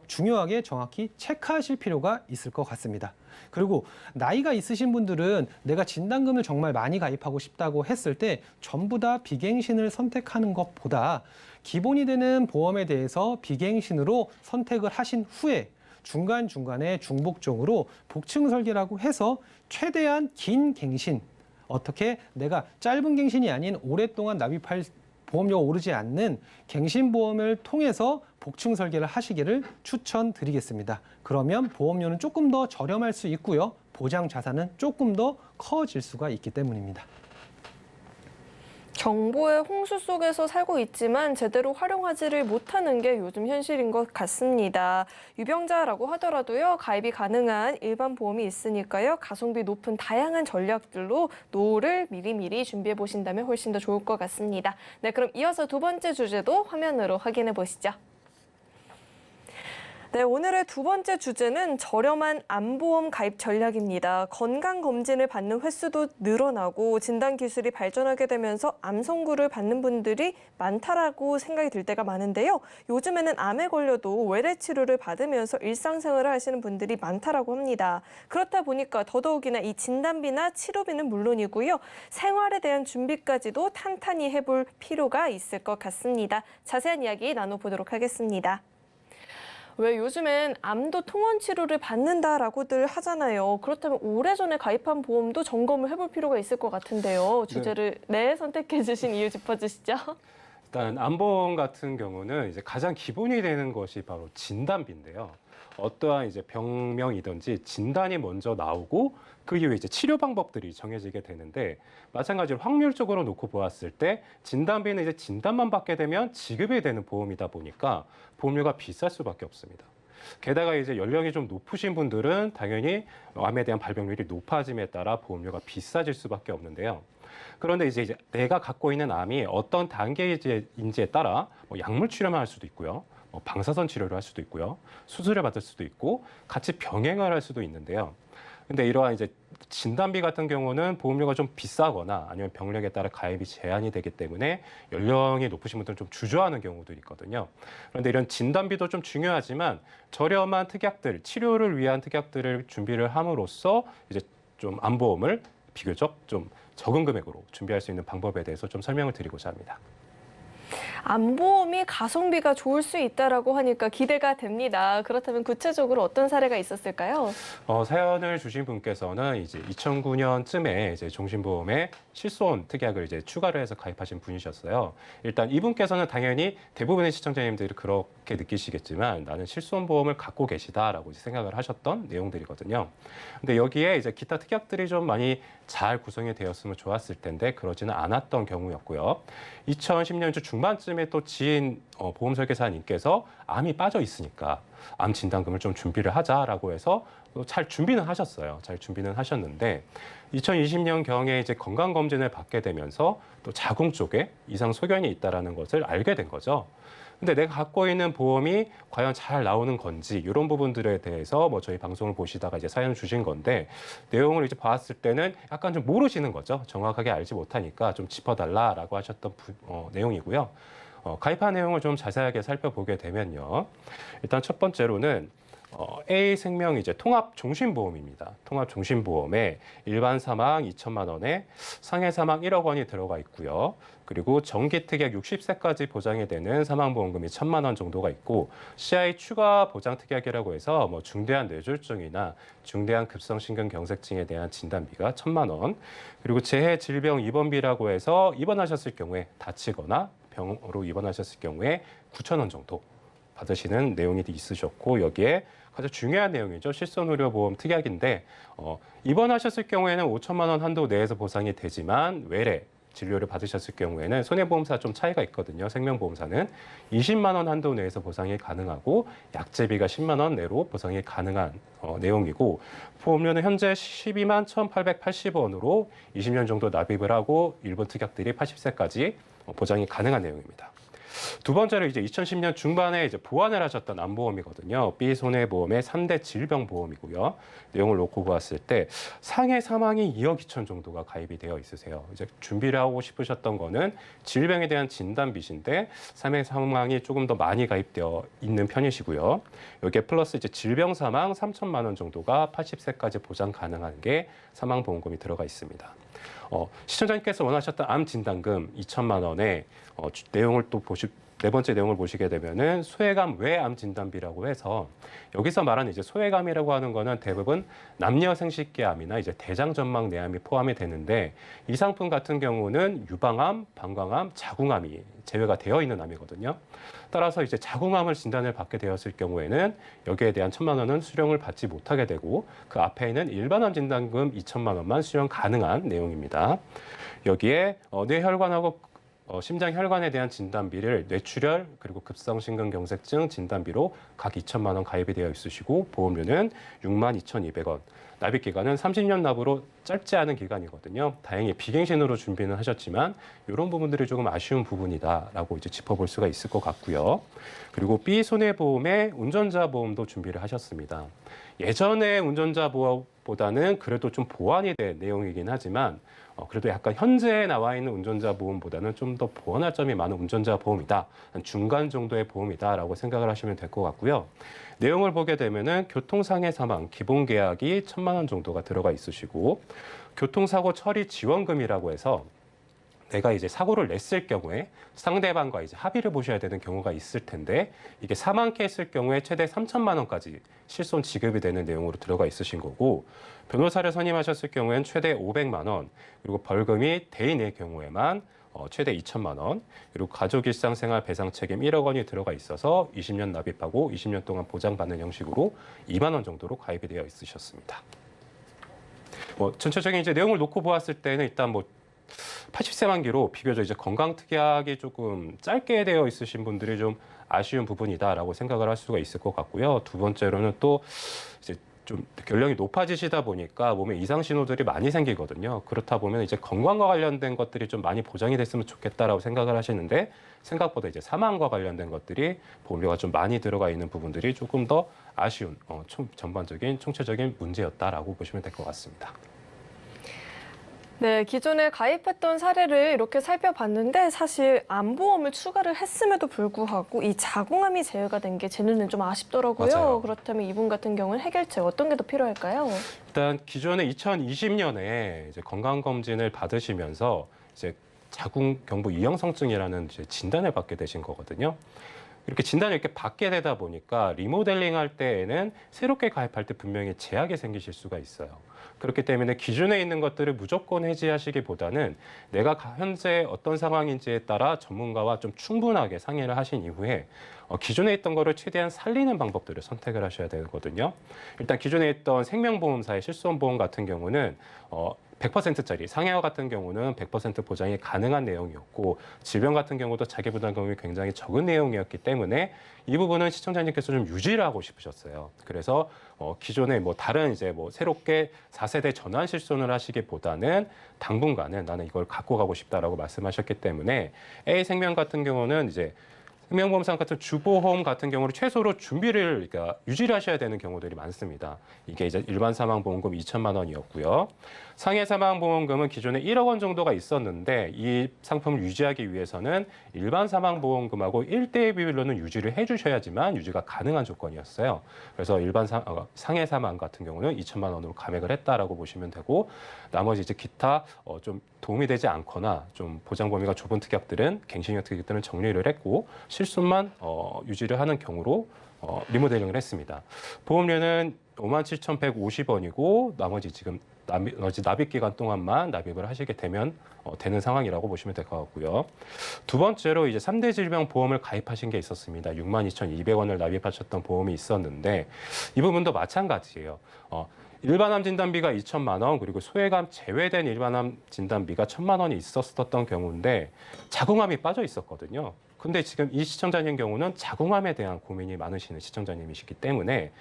중요하게 정확히 체크하실 필요가 있을 것 같습니다. 그리고 나이가 있으신 분들은 내가 진단금을 정말 많이 가입하고 싶다고 했을 때 전부 다 비갱신을 선택하는 것보다 기본이 되는 보험에 대해서 비갱신으로 선택을 하신 후에 중간중간에 중복적으로 복층 설계라고 해서 최대한 긴 갱신, 어떻게 내가 짧은 갱신이 아닌 오랫동안 납입할 보험료가 오르지 않는 갱신보험을 통해서 복층 설계를 하시기를 추천드리겠습니다. 그러면 보험료는 조금 더 저렴할 수 있고요. 보장 자산은 조금 더 커질 수가 있기 때문입니다. 정보의 홍수 속에서 살고 있지만 제대로 활용하지를 못하는 게 요즘 현실인 것 같습니다. 유병자라고 하더라도요, 가입이 가능한 일반 보험이 있으니까요, 가성비 높은 다양한 전략들로 노후를 미리미리 준비해 보신다면 훨씬 더 좋을 것 같습니다. 네, 그럼 이어서 두 번째 주제도 화면으로 확인해 보시죠. 네, 오늘의 두 번째 주제는 저렴한 암보험 가입 전략입니다. 건강검진을 받는 횟수도 늘어나고 진단기술이 발전하게 되면서 암 선고를 받는 분들이 많다라고 생각이 들 때가 많은데요. 요즘에는 암에 걸려도 외래 치료를 받으면서 일상생활을 하시는 분들이 많다라고 합니다. 그렇다 보니까 더더욱이나 이 진단비나 치료비는 물론이고요. 생활에 대한 준비까지도 탄탄히 해볼 필요가 있을 것 같습니다. 자세한 이야기 나눠보도록 하겠습니다. 왜 요즘엔 암도 통원 치료를 받는다라고들 하잖아요. 그렇다면 오래전에 가입한 보험도 점검을 해볼 필요가 있을 것 같은데요. 주제를 선택해 주신 이유 짚어주시죠. 일단 암보험 같은 경우는 이제 가장 기본이 되는 것이 바로 진단비인데요. 어떠한 이제 병명이든지 진단이 먼저 나오고 그 이후에 이제 치료 방법들이 정해지게 되는데 마찬가지로 확률적으로 놓고 보았을 때 진단비는 이제 진단만 받게 되면 지급이 되는 보험이다 보니까 보험료가 비쌀 수밖에 없습니다. 게다가 이제 연령이 좀 높으신 분들은 당연히 암에 대한 발병률이 높아짐에 따라 보험료가 비싸질 수밖에 없는데요. 그런데 이제 내가 갖고 있는 암이 어떤 단계인지에 따라 뭐 약물 치료만 할 수도 있고요. 방사선 치료를 할 수도 있고요. 수술을 받을 수도 있고 같이 병행을 할 수도 있는데요. 근데 이러한 이제 진단비 같은 경우는 보험료가 좀 비싸거나 아니면 병력에 따라 가입이 제한이 되기 때문에 연령이 높으신 분들은 좀 주저하는 경우들이 있거든요. 그런데 이런 진단비도 좀 중요하지만 저렴한 특약들, 치료를 위한 특약들을 준비를 함으로써 이제 좀 암보험을 비교적 좀 적은 금액으로 준비할 수 있는 방법에 대해서 좀 설명을 드리고자 합니다. 암보험이 가성비가 좋을 수 있다라고 하니까 기대가 됩니다. 그렇다면 구체적으로 어떤 사례가 있었을까요? 사연을 주신 분께서는 이제 2009년쯤에 이제 종신보험에 실손 특약을 이제 추가를 해서 가입하신 분이셨어요. 일단 이분께서는 당연히 대부분의 시청자님들이 그렇게 느끼시겠지만 나는 실손보험을 갖고 계시다라고 이제 생각을 하셨던 내용들이거든요. 근데 여기에 이제 기타 특약들이 좀 많이 잘 구성이 되었으면 좋았을 텐데 그러지는 않았던 경우였고요. 2010년 중반쯤에 또 지인 보험 설계사님께서 암이 빠져 있으니까 암 진단금을 좀 준비를 하자라고 해서 잘 준비는 하셨어요. 잘 준비는 하셨는데 2020년 경에 이제 건강 검진을 받게 되면서 또 자궁 쪽에 이상 소견이 있다라는 것을 알게 된 거죠. 근데 내가 갖고 있는 보험이 과연 잘 나오는 건지 이런 부분들에 대해서 뭐 저희 방송을 보시다가 이제 사연을 주신 건데 내용을 이제 봤을 때는 약간 좀 모르시는 거죠. 정확하게 알지 못하니까 좀 짚어달라라고 하셨던 내용이고요. 가입한 내용을 좀 자세하게 살펴보게 되면요. 일단 첫 번째로는 A생명 이제 통합종신보험입니다. 통합종신보험에 일반 사망 2천만 원에 상해 사망 1억 원이 들어가 있고요. 그리고 정기특약 60세까지 보장이 되는 사망보험금이 1,000만 원 정도가 있고 CI 추가 보장특약이라고 해서 뭐 중대한 뇌졸중이나 중대한 급성심근경색증에 대한 진단비가 1,000만 원 그리고 재해 질병 입원비라고 해서 입원하셨을 경우에 다치거나 병으로 입원하셨을 경우에 9,000원 정도 받으시는 내용이 있으셨고 여기에 가장 중요한 내용이죠. 실손의료보험 특약인데 입원하셨을 경우에는 5천만 원 한도 내에서 보상이 되지만 외래 진료를 받으셨을 경우에는 손해보험사 좀 차이가 있거든요. 생명보험사는 20만 원 한도 내에서 보상이 가능하고 약제비가 10만 원 내로 보상이 가능한 내용이고 보험료는 현재 12만 1,880원으로 20년 정도 납입을 하고 일본 특약들이 80세까지 보장이 가능한 내용입니다. 두 번째로 이제 2010년 중반에 이제 보완을 하셨던 암보험이거든요. B 손해보험의 3대 질병보험이고요. 내용을 놓고 보았을 때 상해 사망이 2억 2천 정도가 가입이 되어 있으세요. 이제 준비를 하고 싶으셨던 거는 질병에 대한 진단빚인데 상해 사망이 조금 더 많이 가입되어 있는 편이시고요. 여기에 플러스 이제 질병 사망 3천만 원 정도가 80세까지 보장 가능한 게 사망보험금이 들어가 있습니다. 시청자님께서 원하셨던 암 진단금 2천만 원에 내용을 또 네 번째 내용을 보시게 되면은 소외감 외암 진단비라고 해서 여기서 말하는 이제 소외감이라고 하는 거는 대부분 남녀 생식기암이나 이제 대장전막 내암이 포함이 되는데 이 상품 같은 경우는 유방암, 방광암, 자궁암이 제외가 되어 있는 암이거든요. 따라서 이제 자궁암을 진단을 받게 되었을 경우에는 여기에 대한 1,000만 원은 수령을 받지 못하게 되고 그 앞에 있는 일반암 진단금 2천만 원만 수령 가능한 내용입니다. 여기에 뇌혈관하고 심장 혈관에 대한 진단비를 뇌출혈 그리고 급성심근경색증 진단비로 각 2천만 원 가입이 되어 있으시고 보험료는 6만 2,200원. 납입 기간은 30년 납으로 짧지 않은 기간이거든요. 다행히 비갱신으로 준비는 하셨지만 이런 부분들이 조금 아쉬운 부분이다라고 이제 짚어볼 수가 있을 것 같고요. 그리고 B 손해보험의 운전자 보험도 준비를 하셨습니다. 예전에 운전자 보험보다는 그래도 좀 보완이 된 내용이긴 하지만 그래도 약간 현재에 나와 있는 운전자 보험보다는 좀 더 보완할 점이 많은 운전자 보험이다. 한 중간 정도의 보험이다라고 생각을 하시면 될 것 같고요. 내용을 보게 되면은 교통상해 사망 기본 계약이 1,000만 원 정도가 들어가 있으시고 교통사고 처리 지원금이라고 해서 내가 이제 사고를 냈을 경우에 상대방과 이제 합의를 보셔야 되는 경우가 있을 텐데 이게 사망케 했을 경우에 최대 3천만 원까지 실손 지급이 되는 내용으로 들어가 있으신 거고 변호사를 선임하셨을 경우에는 최대 500만 원 그리고 벌금이 대인의 경우에만 최대 2천만 원, 그리고 가족 일상생활 배상 책임 1억 원이 들어가 있어서 20년 납입하고 20년 동안 보장받는 형식으로 2만 원 정도로 가입이 되어 있으셨습니다. 전체적인 이제 내용을 놓고 보았을 때는 일단 80세 만기로 비교적 이제 건강특약이 조금 짧게 되어 있으신 분들이 좀 아쉬운 부분이다라고 생각을 할 수가 있을 것 같고요. 두 번째로는 또 이제 좀 연령이 높아지시다 보니까 몸에 이상 신호들이 많이 생기거든요. 그렇다 보면 이제 건강과 관련된 것들이 좀 많이 보장이 됐으면 좋겠다라고 생각을 하시는데 생각보다 이제 사망과 관련된 것들이 보험료가 좀 많이 들어가 있는 부분들이 조금 더 아쉬운 전반적인 총체적인 문제였다라고 보시면 될 것 같습니다. 네, 기존에 가입했던 사례를 이렇게 살펴봤는데 사실 암보험을 추가를 했음에도 불구하고 이 자궁암이 제외가 된 게 제 눈엔 좀 아쉽더라고요. 맞아요. 그렇다면 이분 같은 경우는 해결책 어떤 게 더 필요할까요? 일단 기존에 2020년에 이제 건강검진을 받으시면서 이제 자궁경부 이형성증이라는 이제 진단을 받게 되신 거거든요. 이렇게 진단을 이렇게 받게 되다 보니까 리모델링 할 때에는 새롭게 가입할 때 분명히 제약이 생기실 수가 있어요. 그렇기 때문에 기존에 있는 것들을 무조건 해지하시기보다는 내가 현재 어떤 상황인지에 따라 전문가와 좀 충분하게 상의를 하신 이후에 기존에 있던 거를 최대한 살리는 방법들을 선택을 하셔야 되거든요. 일단 기존에 있던 생명보험사의 실손보험 같은 경우는 100%짜리 상해와 같은 경우는 100% 보장이 가능한 내용이었고 질병 같은 경우도 자기부담금이 굉장히 적은 내용이었기 때문에 이 부분은 시청자님께서 좀 유지를 하고 싶으셨어요. 그래서 기존에 다른 이제 새롭게 4세대 전환 실손을 하시기보다는 당분간은 나는 이걸 갖고 가고 싶다라고 말씀하셨기 때문에 A생명 같은 경우는 이제 생명보험상 같은 주보험 같은 경우는 최소로 준비를 그러니까 유지를 하셔야 되는 경우들이 많습니다. 이게 이제 일반 사망보험금 2천만 원이었고요. 상해 사망보험금은 기존에 1억 원 정도가 있었는데 이 상품을 유지하기 위해서는 일반 사망보험금하고 1대1 비율로는 유지를 해주셔야지만 유지가 가능한 조건이었어요. 그래서 일반 상해 사망 같은 경우는 2천만 원으로 감액을 했다라고 보시면 되고 나머지 이제 기타 좀 도움이 되지 않거나 좀 보장 범위가 좁은 특약들은 갱신형 특약들은 정리를 했고 실손만 유지를 하는 경우로 리모델링을 했습니다. 보험료는 57,150원이고 나머지 지금 납입 기간 동안만 납입을 하시게 되면 되는 상황이라고 보시면 될 것 같고요. 두 번째로 이제 3대 질병 보험을 가입하신 게 있었습니다. 62,200원을 납입하셨던 보험이 있었는데 이 부분도 마찬가지예요. 일반암 진단비가 2천만 원 그리고 소외감 제외된 일반암 진단비가 1,000만 원이 있었던 경우인데 자궁암이 빠져 있었거든요. 근데 지금 이 시청자님 경우는 자궁암에 대한 고민이 많으시는 시청자님이시기 때문에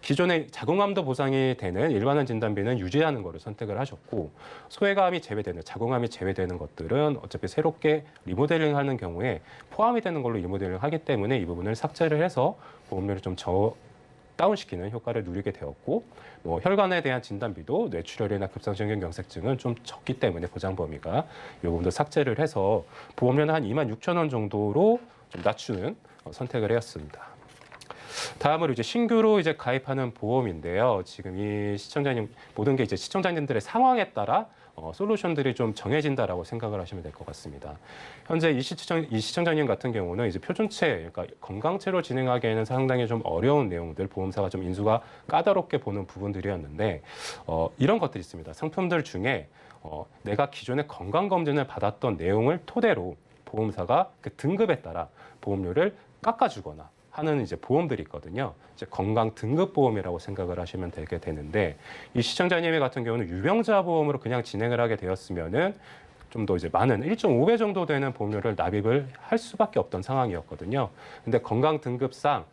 기존에 자궁암도 보상이 되는 일반암 진단비는 유지하는 거를 선택을 하셨고 소외감이 제외되는 자궁암이 제외되는 것들은 어차피 새롭게 리모델링하는 경우에 포함이 되는 걸로 리모델링하기 때문에 이 부분을 삭제를 해서 보험료를 좀 다운시키는 효과를 누리게 되었고 혈관에 대한 진단비도 뇌출혈이나 급성심근경색증은 좀 적기 때문에 보장 범위가 이 부분도 삭제를 해서 보험료는 한 26,000원 정도로 좀 낮추는 선택을 했습니다. 다음으로 이제 신규로 이제 가입하는 보험인데요. 지금 이 시청자님 모든 게 이제 시청자님들의 상황에 따라 솔루션들이 좀 정해진다라고 생각을 하시면 될 것 같습니다. 현재 이 시청자님 같은 경우는 이제 표준체, 그러니까 건강체로 진행하기에는 상당히 좀 어려운 내용들, 보험사가 좀 인수가 까다롭게 보는 부분들이었는데 이런 것들이 있습니다. 상품들 중에 내가 기존에 건강검진을 받았던 내용을 토대로 보험사가 그 등급에 따라 보험료를 깎아주거나 하는 이제 보험들이 있거든요. 이제 건강 등급 보험이라고 생각을 하시면 되게 되는데 이 시청자님 같은 경우는 유병자 보험으로 그냥 진행을 하게 되었으면은 좀 더 이제 많은 1.5배 정도 되는 보험료를 납입을 할 수밖에 없던 상황이었거든요. 근데 건강 등급상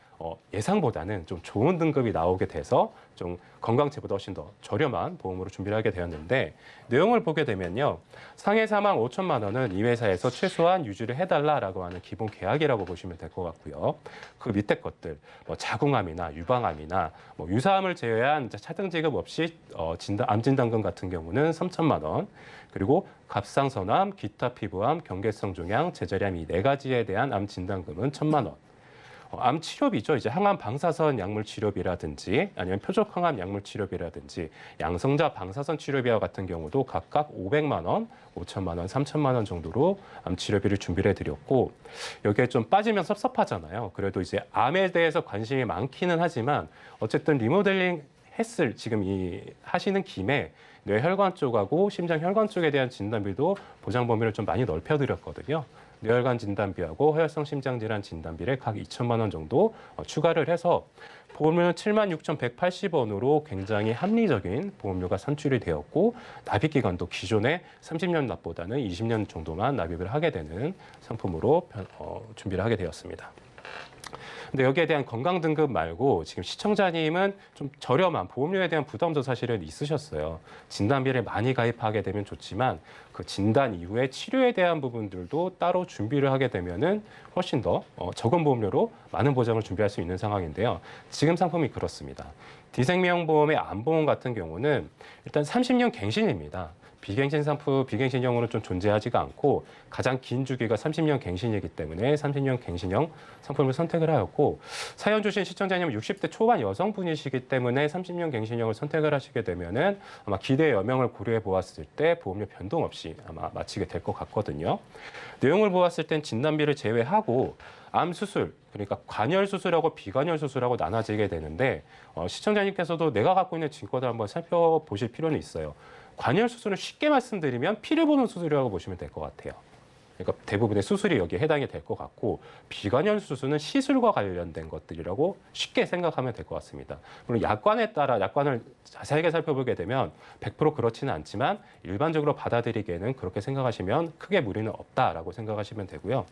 예상보다는 좀 좋은 등급이 나오게 돼서 좀 건강체보다 훨씬 더 저렴한 보험으로 준비를 하게 되었는데 내용을 보게 되면요. 상해 사망 5천만 원은 이 회사에서 최소한 유지를 해달라라고 하는 기본 계약이라고 보시면 될 것 같고요. 그 밑에 것들 자궁암이나 유방암이나 유사암을 제외한 차등 지급 없이 암 진단금 같은 경우는 3천만 원 그리고 갑상선암, 기타 피부암, 경계성 종양, 제자리암 이 네 가지에 대한 암 진단금은 1,000만 원. 암 치료비죠. 이제 항암 방사선 약물 치료비라든지 아니면 표적 항암 약물 치료비라든지 양성자 방사선 치료비와 같은 경우도 각각 500만 원, 5천만 원, 3천만 원 정도로 암 치료비를 준비를 해드렸고 여기에 좀 빠지면 섭섭하잖아요. 그래도 이제 암에 대해서 관심이 많기는 하지만 어쨌든 리모델링 지금 하시는 김에 뇌혈관 쪽하고 심장 혈관 쪽에 대한 진단비도 보장 범위를 좀 많이 넓혀드렸거든요. 뇌혈관 진단비하고 허혈성 심장질환 진단비를 각 2천만 원 정도 추가를 해서 보험료는 76,180원으로 굉장히 합리적인 보험료가 산출이 되었고 납입 기간도 기존의 30년 납보다는 20년 정도만 납입을 하게 되는 상품으로 준비를 하게 되었습니다. 근데 여기에 대한 건강 등급 말고 지금 시청자님은 좀 저렴한 보험료에 대한 부담도 사실은 있으셨어요. 진단비를 많이 가입하게 되면 좋지만 그 진단 이후에 치료에 대한 부분들도 따로 준비를 하게 되면은 훨씬 더 적은 보험료로 많은 보장을 준비할 수 있는 상황인데요. 지금 상품이 그렇습니다. 디생명보험의 안보험 같은 경우는 일단 30년 갱신입니다. 비갱신 상품, 비갱신형으로 좀 존재하지가 않고 가장 긴 주기가 30년 갱신이기 때문에 30년 갱신형 상품을 선택을 하였고 사연 주신 시청자님은 60대 초반 여성분이시기 때문에 30년 갱신형을 선택을 하시게 되면은 아마 기대 여명을 고려해 보았을 때 보험료 변동 없이 아마 마치게 될 것 같거든요. 내용을 보았을 땐 진단비를 제외하고 암 수술, 그러니까 관열 수술하고 비관열 수술하고 나눠지게 되는데 시청자님께서도 내가 갖고 있는 증권을 한번 살펴보실 필요는 있어요. 관열 수술은 쉽게 말씀드리면 피를 보는 수술이라고 보시면 될 것 같아요. 그러니까 대부분의 수술이 여기에 해당이 될 것 같고 비관열 수술은 시술과 관련된 것들이라고 쉽게 생각하면 될 것 같습니다. 물론 약관에 따라 약관을 자세하게 살펴보게 되면 100% 그렇지는 않지만 일반적으로 받아들이기에는 그렇게 생각하시면 크게 무리는 없다라고 생각하시면 되고요.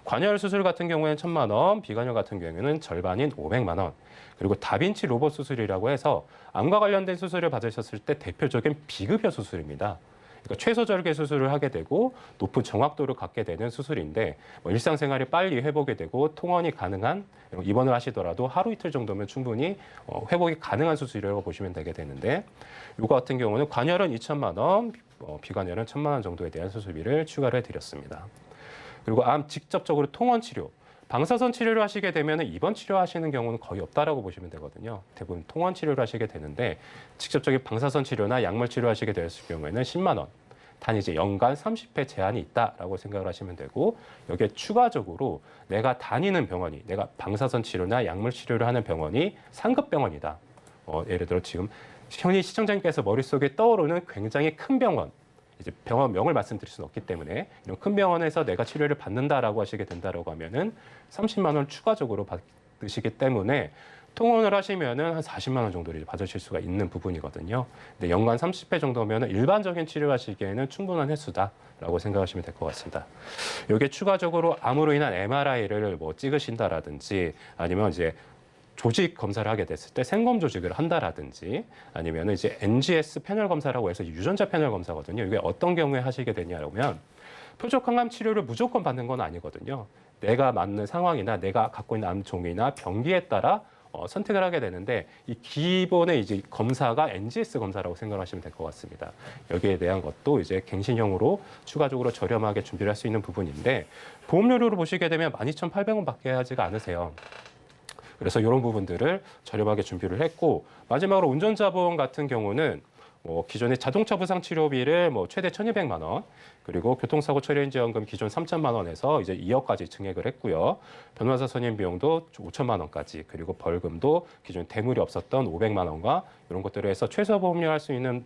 관열 수술 같은 경우에는 1,000만 원, 비관열 같은 경우에는 절반인 500만 원. 그리고 다빈치 로봇 수술이라고 해서 암과 관련된 수술을 받으셨을 때 대표적인 비급여 수술입니다. 그러니까 최소절개 수술을 하게 되고 높은 정확도를 갖게 되는 수술인데 일상생활이 빨리 회복이 되고 통원이 가능한 입원을 하시더라도 하루 이틀 정도면 충분히 회복이 가능한 수술이라고 보시면 되게 되는데 이거 같은 경우는 관열은 2천만 원, 비관열은 1,000만 원 정도에 대한 수술비를 추가를 해드렸습니다. 그리고 암 직접적으로 통원 치료. 방사선 치료를 하시게 되면 입원 치료하시는 경우는 거의 없다라고 보시면 되거든요. 대부분 통원 치료를 하시게 되는데 직접적인 방사선 치료나 약물 치료하시게 되었을 경우에는 10만 원. 단 이제 연간 30회 제한이 있다라고 생각을 하시면 되고 여기에 추가적으로 내가 다니는 병원이 내가 방사선 치료나 약물 치료를 하는 병원이 상급 병원이다. 예를 들어 지금 현희 시청자님께서 머릿속에 떠오르는 굉장히 큰 병원 이제 병원명을 말씀드릴 수는 없기 때문에 이런 큰 병원에서 내가 치료를 받는다라고 하시게 된다라고 하면은 30만 원 추가적으로 받으시기 때문에 통원을 하시면은 한 40만 원 정도를 받으실 수가 있는 부분이거든요. 근데 연간 30회 정도면은 일반적인 치료하시기에는 충분한 횟수다라고 생각하시면 될 것 같습니다. 여기에 추가적으로 암으로 인한 MRI를 뭐 찍으신다라든지 아니면 이제 조직 검사를 하게 됐을 때 생검 조직을 한다라든지 아니면 이제 NGS 패널 검사라고 해서 유전자 패널 검사거든요. 이게 어떤 경우에 하시게 되냐면 표적 항암 치료를 무조건 받는 건 아니거든요. 내가 맞는 상황이나 내가 갖고 있는 암 종이나 병기에 따라 선택을 하게 되는데 이 기본의 이제 검사가 NGS 검사라고 생각하시면 될 것 같습니다. 여기에 대한 것도 이제 갱신형으로 추가적으로 저렴하게 준비를 할 수 있는 부분인데 보험료로 보시게 되면 12,800원밖에 하지가 않으세요. 그래서 이런 부분들을 저렴하게 준비를 했고 마지막으로 운전자 보험 같은 경우는 기존의 자동차 부상 치료비를 최대 1,200만 원 그리고 교통사고 처리인지원금 기존 3천만 원에서 이제 2억까지 증액을 했고요. 변호사 선임 비용도 5천만 원까지 그리고 벌금도 기존 대물이 없었던 500만 원과 이런 것들을 해서 최소 보험료 할 수 있는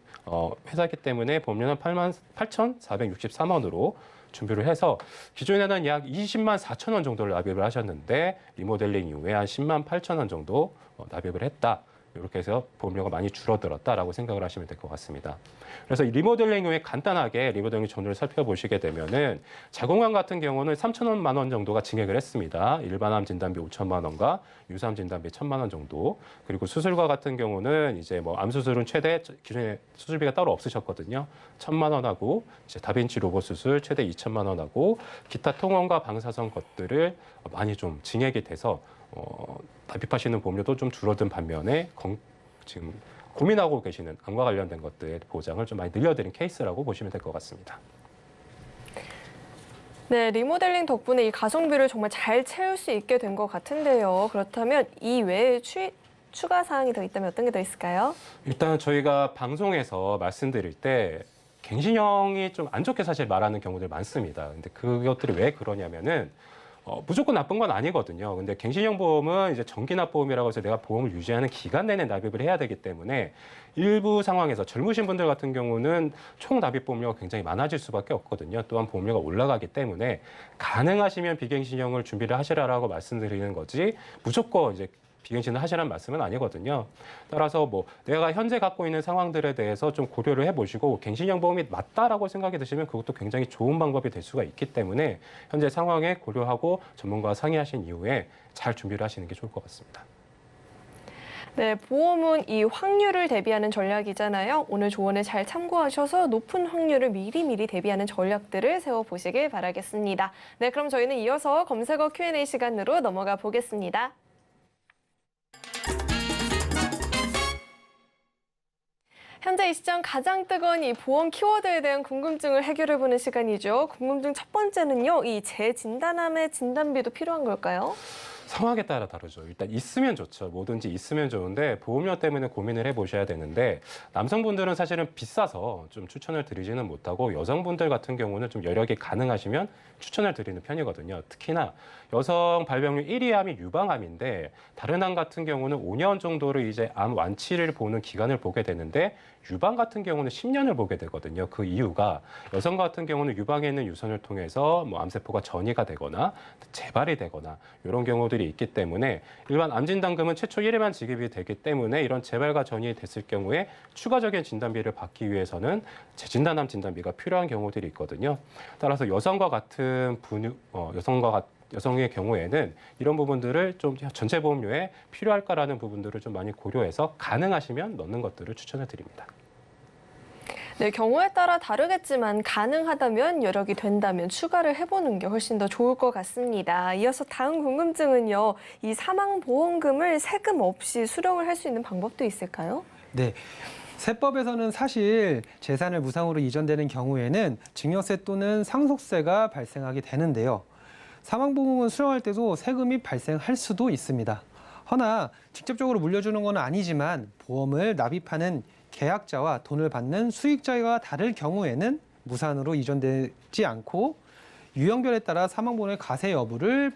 회사이기 때문에 보험료는 88,463원으로 준비를 해서 기존에는 약 20만 4천 원 정도를 납입을 하셨는데 리모델링 이후에 한 10만 8천 원 정도 납입을 했다. 이렇게 해서 보험료가 많이 줄어들었다라고 생각을 하시면 될 것 같습니다. 그래서 이 리모델링 후에 간단하게 리모델링 전후를 살펴보시게 되면은 자궁암 같은 경우는 3천만 원 정도가 증액을 했습니다. 일반암 진단비 5천만 원과 유사암 진단비 1,000만 원 정도. 그리고 수술과 같은 경우는 이제 암 수술은 최대 기존에 수술비가 따로 없으셨거든요. 1,000만 원하고 이제 다빈치 로봇 수술 최대 2천만 원하고 기타 통원과 방사선 것들을 많이 좀 증액이 돼서 납입하시는 보험료도 좀 줄어든 반면에 지금 고민하고 계시는 암과 관련된 것들의 보장을 좀 많이 늘려드린 케이스라고 보시면 될 것 같습니다. 네, 리모델링 덕분에 이 가성비를 정말 잘 채울 수 있게 된 것 같은데요. 그렇다면 이 외에 추가 사항이 더 있다면 어떤 게 더 있을까요? 일단 저희가 방송에서 말씀드릴 때 갱신형이 좀 안 좋게 사실 말하는 경우들 많습니다. 근데 그것들이 왜 그러냐면은 무조건 나쁜 건 아니거든요. 근데 갱신형 보험은 이제 정기납 보험이라고 해서 내가 보험을 유지하는 기간 내내 납입을 해야 되기 때문에 일부 상황에서 젊으신 분들 같은 경우는 총 납입 보험료가 굉장히 많아질 수밖에 없거든요. 또한 보험료가 올라가기 때문에 가능하시면 비갱신형을 준비를 하시라라고 말씀드리는 거지 무조건 이제 비갱신을 하시라는 말씀은 아니거든요. 따라서 뭐 내가 현재 갖고 있는 상황들에 대해서 좀 고려를 해보시고 갱신형 보험이 맞다라고 생각이 드시면 그것도 굉장히 좋은 방법이 될 수가 있기 때문에 현재 상황에 고려하고 전문가와 상의하신 이후에 잘 준비를 하시는 게 좋을 것 같습니다. 네, 보험은 이 확률을 대비하는 전략이잖아요. 오늘 조언을 잘 참고하셔서 높은 확률을 미리미리 대비하는 전략들을 세워보시길 바라겠습니다. 네, 그럼 저희는 이어서 검색어 Q&A 시간으로 넘어가 보겠습니다. 현재 이 시점 가장 뜨거운 이 보험 키워드에 대한 궁금증을 해결해보는 시간이죠. 궁금증 첫 번째는요. 이 재진단함의 진단비도 필요한 걸까요? 상황에 따라 다르죠. 일단 있으면 좋죠. 뭐든지 있으면 좋은데 보험료 때문에 고민을 해보셔야 되는데 남성분들은 사실은 비싸서 좀 추천을 드리지는 못하고 여성분들 같은 경우는 좀 여력이 가능하시면 추천을 드리는 편이거든요. 특히나 여성 발병률 1위 암이 유방암인데 다른 암 같은 경우는 5년 정도를 이제 암 완치를 보는 기간을 보게 되는데 유방 같은 경우는 10년을 보게 되거든요. 그 이유가 여성 같은 경우는 유방에 있는 유선을 통해서 뭐 암세포가 전이가 되거나 재발이 되거나 이런 경우들이 있기 때문에 일반 암진단금은 최초 1회만 지급이 되기 때문에 이런 재발과 전이 됐을 경우에 추가적인 진단비를 받기 위해서는 재진단암 진단비가 필요한 경우들이 있거든요. 따라서 여성과 같은 여성의 경우에는 이런 부분들을 좀 전체 보험료에 필요할까라는 부분들을 좀 많이 고려해서 가능하시면 넣는 것들을 추천을 드립니다. 네, 경우에 따라 다르겠지만 가능하다면 여력이 된다면 추가를 해보는 게 훨씬 더 좋을 것 같습니다. 이어서 다음 궁금증은요. 이 사망보험금을 세금 없이 수령을 할 수 있는 방법도 있을까요? 네. 세법에서는 사실 재산을 무상으로 이전되는 경우에는 증여세 또는 상속세가 발생하게 되는데요. 사망보험을 수령할 때도 세금이 발생할 수도 있습니다. 허나 직접적으로 물려주는 건 아니지만 보험을 납입하는 계약자와 돈을 받는 수익자가 다를 경우에는 무산으로 이전되지 않고 유형별에 따라 사망보험의 가세 여부를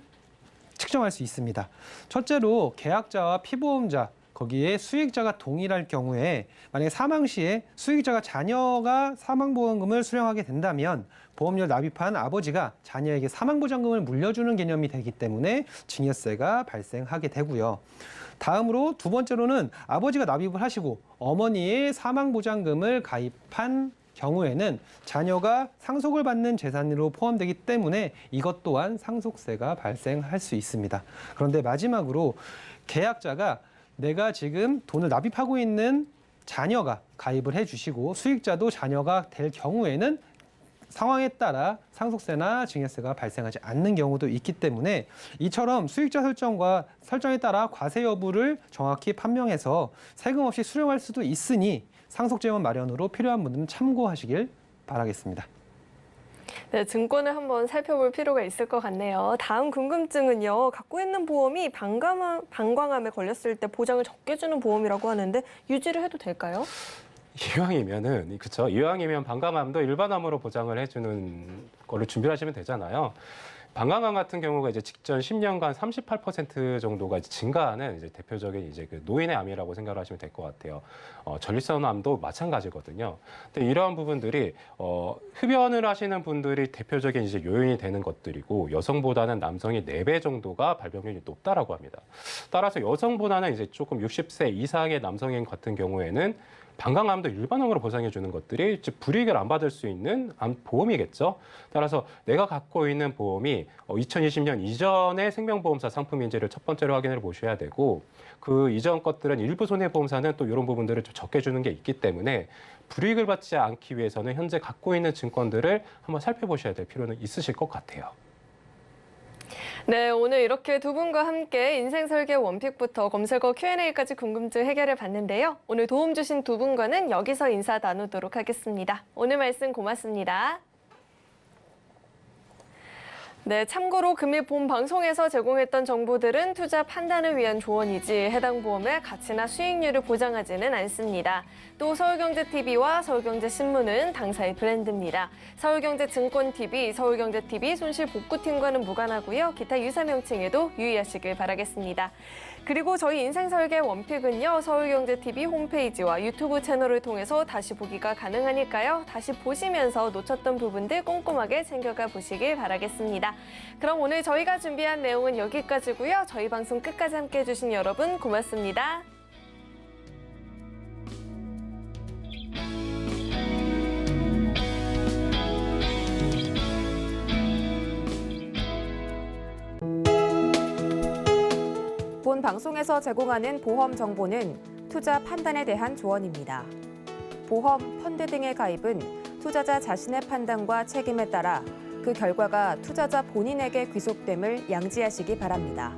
측정할 수 있습니다. 첫째로 계약자와 피보험자, 거기에 수익자가 동일할 경우에 만약에 사망 시에 수익자가 자녀가 사망보험금을 수령하게 된다면 보험료를 납입한 아버지가 자녀에게 사망보장금을 물려주는 개념이 되기 때문에 증여세가 발생하게 되고요. 다음으로 두 번째로는 아버지가 납입을 하시고 어머니의 사망보장금을 가입한 경우에는 자녀가 상속을 받는 재산으로 포함되기 때문에 이것 또한 상속세가 발생할 수 있습니다. 그런데 마지막으로 계약자가 내가 지금 돈을 납입하고 있는 자녀가 가입을 해주시고 수익자도 자녀가 될 경우에는 상황에 따라 상속세나 증여세가 발생하지 않는 경우도 있기 때문에 이처럼 수익자 설정에 따라 과세 여부를 정확히 판명해서 세금 없이 수령할 수도 있으니 상속재원 마련으로 필요한 분들은 참고하시길 바라겠습니다. 네, 증권을 한번 살펴볼 필요가 있을 것 같네요. 다음 궁금증은요. 갖고 있는 보험이 방광암에 걸렸을 때 보장을 적게 주는 보험이라고 하는데 유지를 해도 될까요? 이왕이면은 그렇죠. 이왕이면 방광암도 일반암으로 보장을 해주는 거를 준비하시면 되잖아요. 방광암 같은 경우가 이제 직전 10년간 38% 정도가 이제 증가하는 이제 대표적인 이제 그 노인의 암이라고 생각을 하시면 될 것 같아요. 전립선암도 마찬가지거든요. 근데 이러한 부분들이 흡연을 하시는 분들이 대표적인 이제 요인이 되는 것들이고 여성보다는 남성이 4배 정도가 발병률이 높다라고 합니다. 따라서 여성보다는 이제 조금 60세 이상의 남성인 같은 경우에는 방광암도 일반암으로 보장해 주는 것들이 불이익을 안 받을 수 있는 암 보험이겠죠. 따라서 내가 갖고 있는 보험이 2020년 이전의 생명보험사 상품인지를 첫 번째로 확인을 보셔야 되고 그 이전 것들은 일부 손해보험사는 또 이런 부분들을 좀 적게 주는 게 있기 때문에 불이익을 받지 않기 위해서는 현재 갖고 있는 증권들을 한번 살펴보셔야 될 필요는 있으실 것 같아요. 네, 오늘 이렇게 두 분과 함께 인생설계 원픽부터 검색어 Q&A까지 궁금증 해결해 봤는데요. 오늘 도움 주신 두 분과는 여기서 인사 나누도록 하겠습니다. 오늘 말씀 고맙습니다. 네, 참고로 금일 본 방송에서 제공했던 정보들은 투자 판단을 위한 조언이지 해당 보험의 가치나 수익률을 보장하지는 않습니다. 또 서울경제TV와 서울경제신문은 당사의 브랜드입니다. 서울경제증권TV, 서울경제TV 손실복구팀과는 무관하고요. 기타 유사 명칭에도 유의하시길 바라겠습니다. 그리고 저희 인생설계 원픽은요, 서울경제TV 홈페이지와 유튜브 채널을 통해서 다시 보기가 가능하니까요. 다시 보시면서 놓쳤던 부분들 꼼꼼하게 챙겨가 보시길 바라겠습니다. 그럼 오늘 저희가 준비한 내용은 여기까지고요. 저희 방송 끝까지 함께해 주신 여러분 고맙습니다. 본 방송에서 제공하는 보험 정보는 투자 판단에 대한 조언입니다. 보험, 펀드 등의 가입은 투자자 자신의 판단과 책임에 따라 그 결과가 투자자 본인에게 귀속됨을 양지하시기 바랍니다.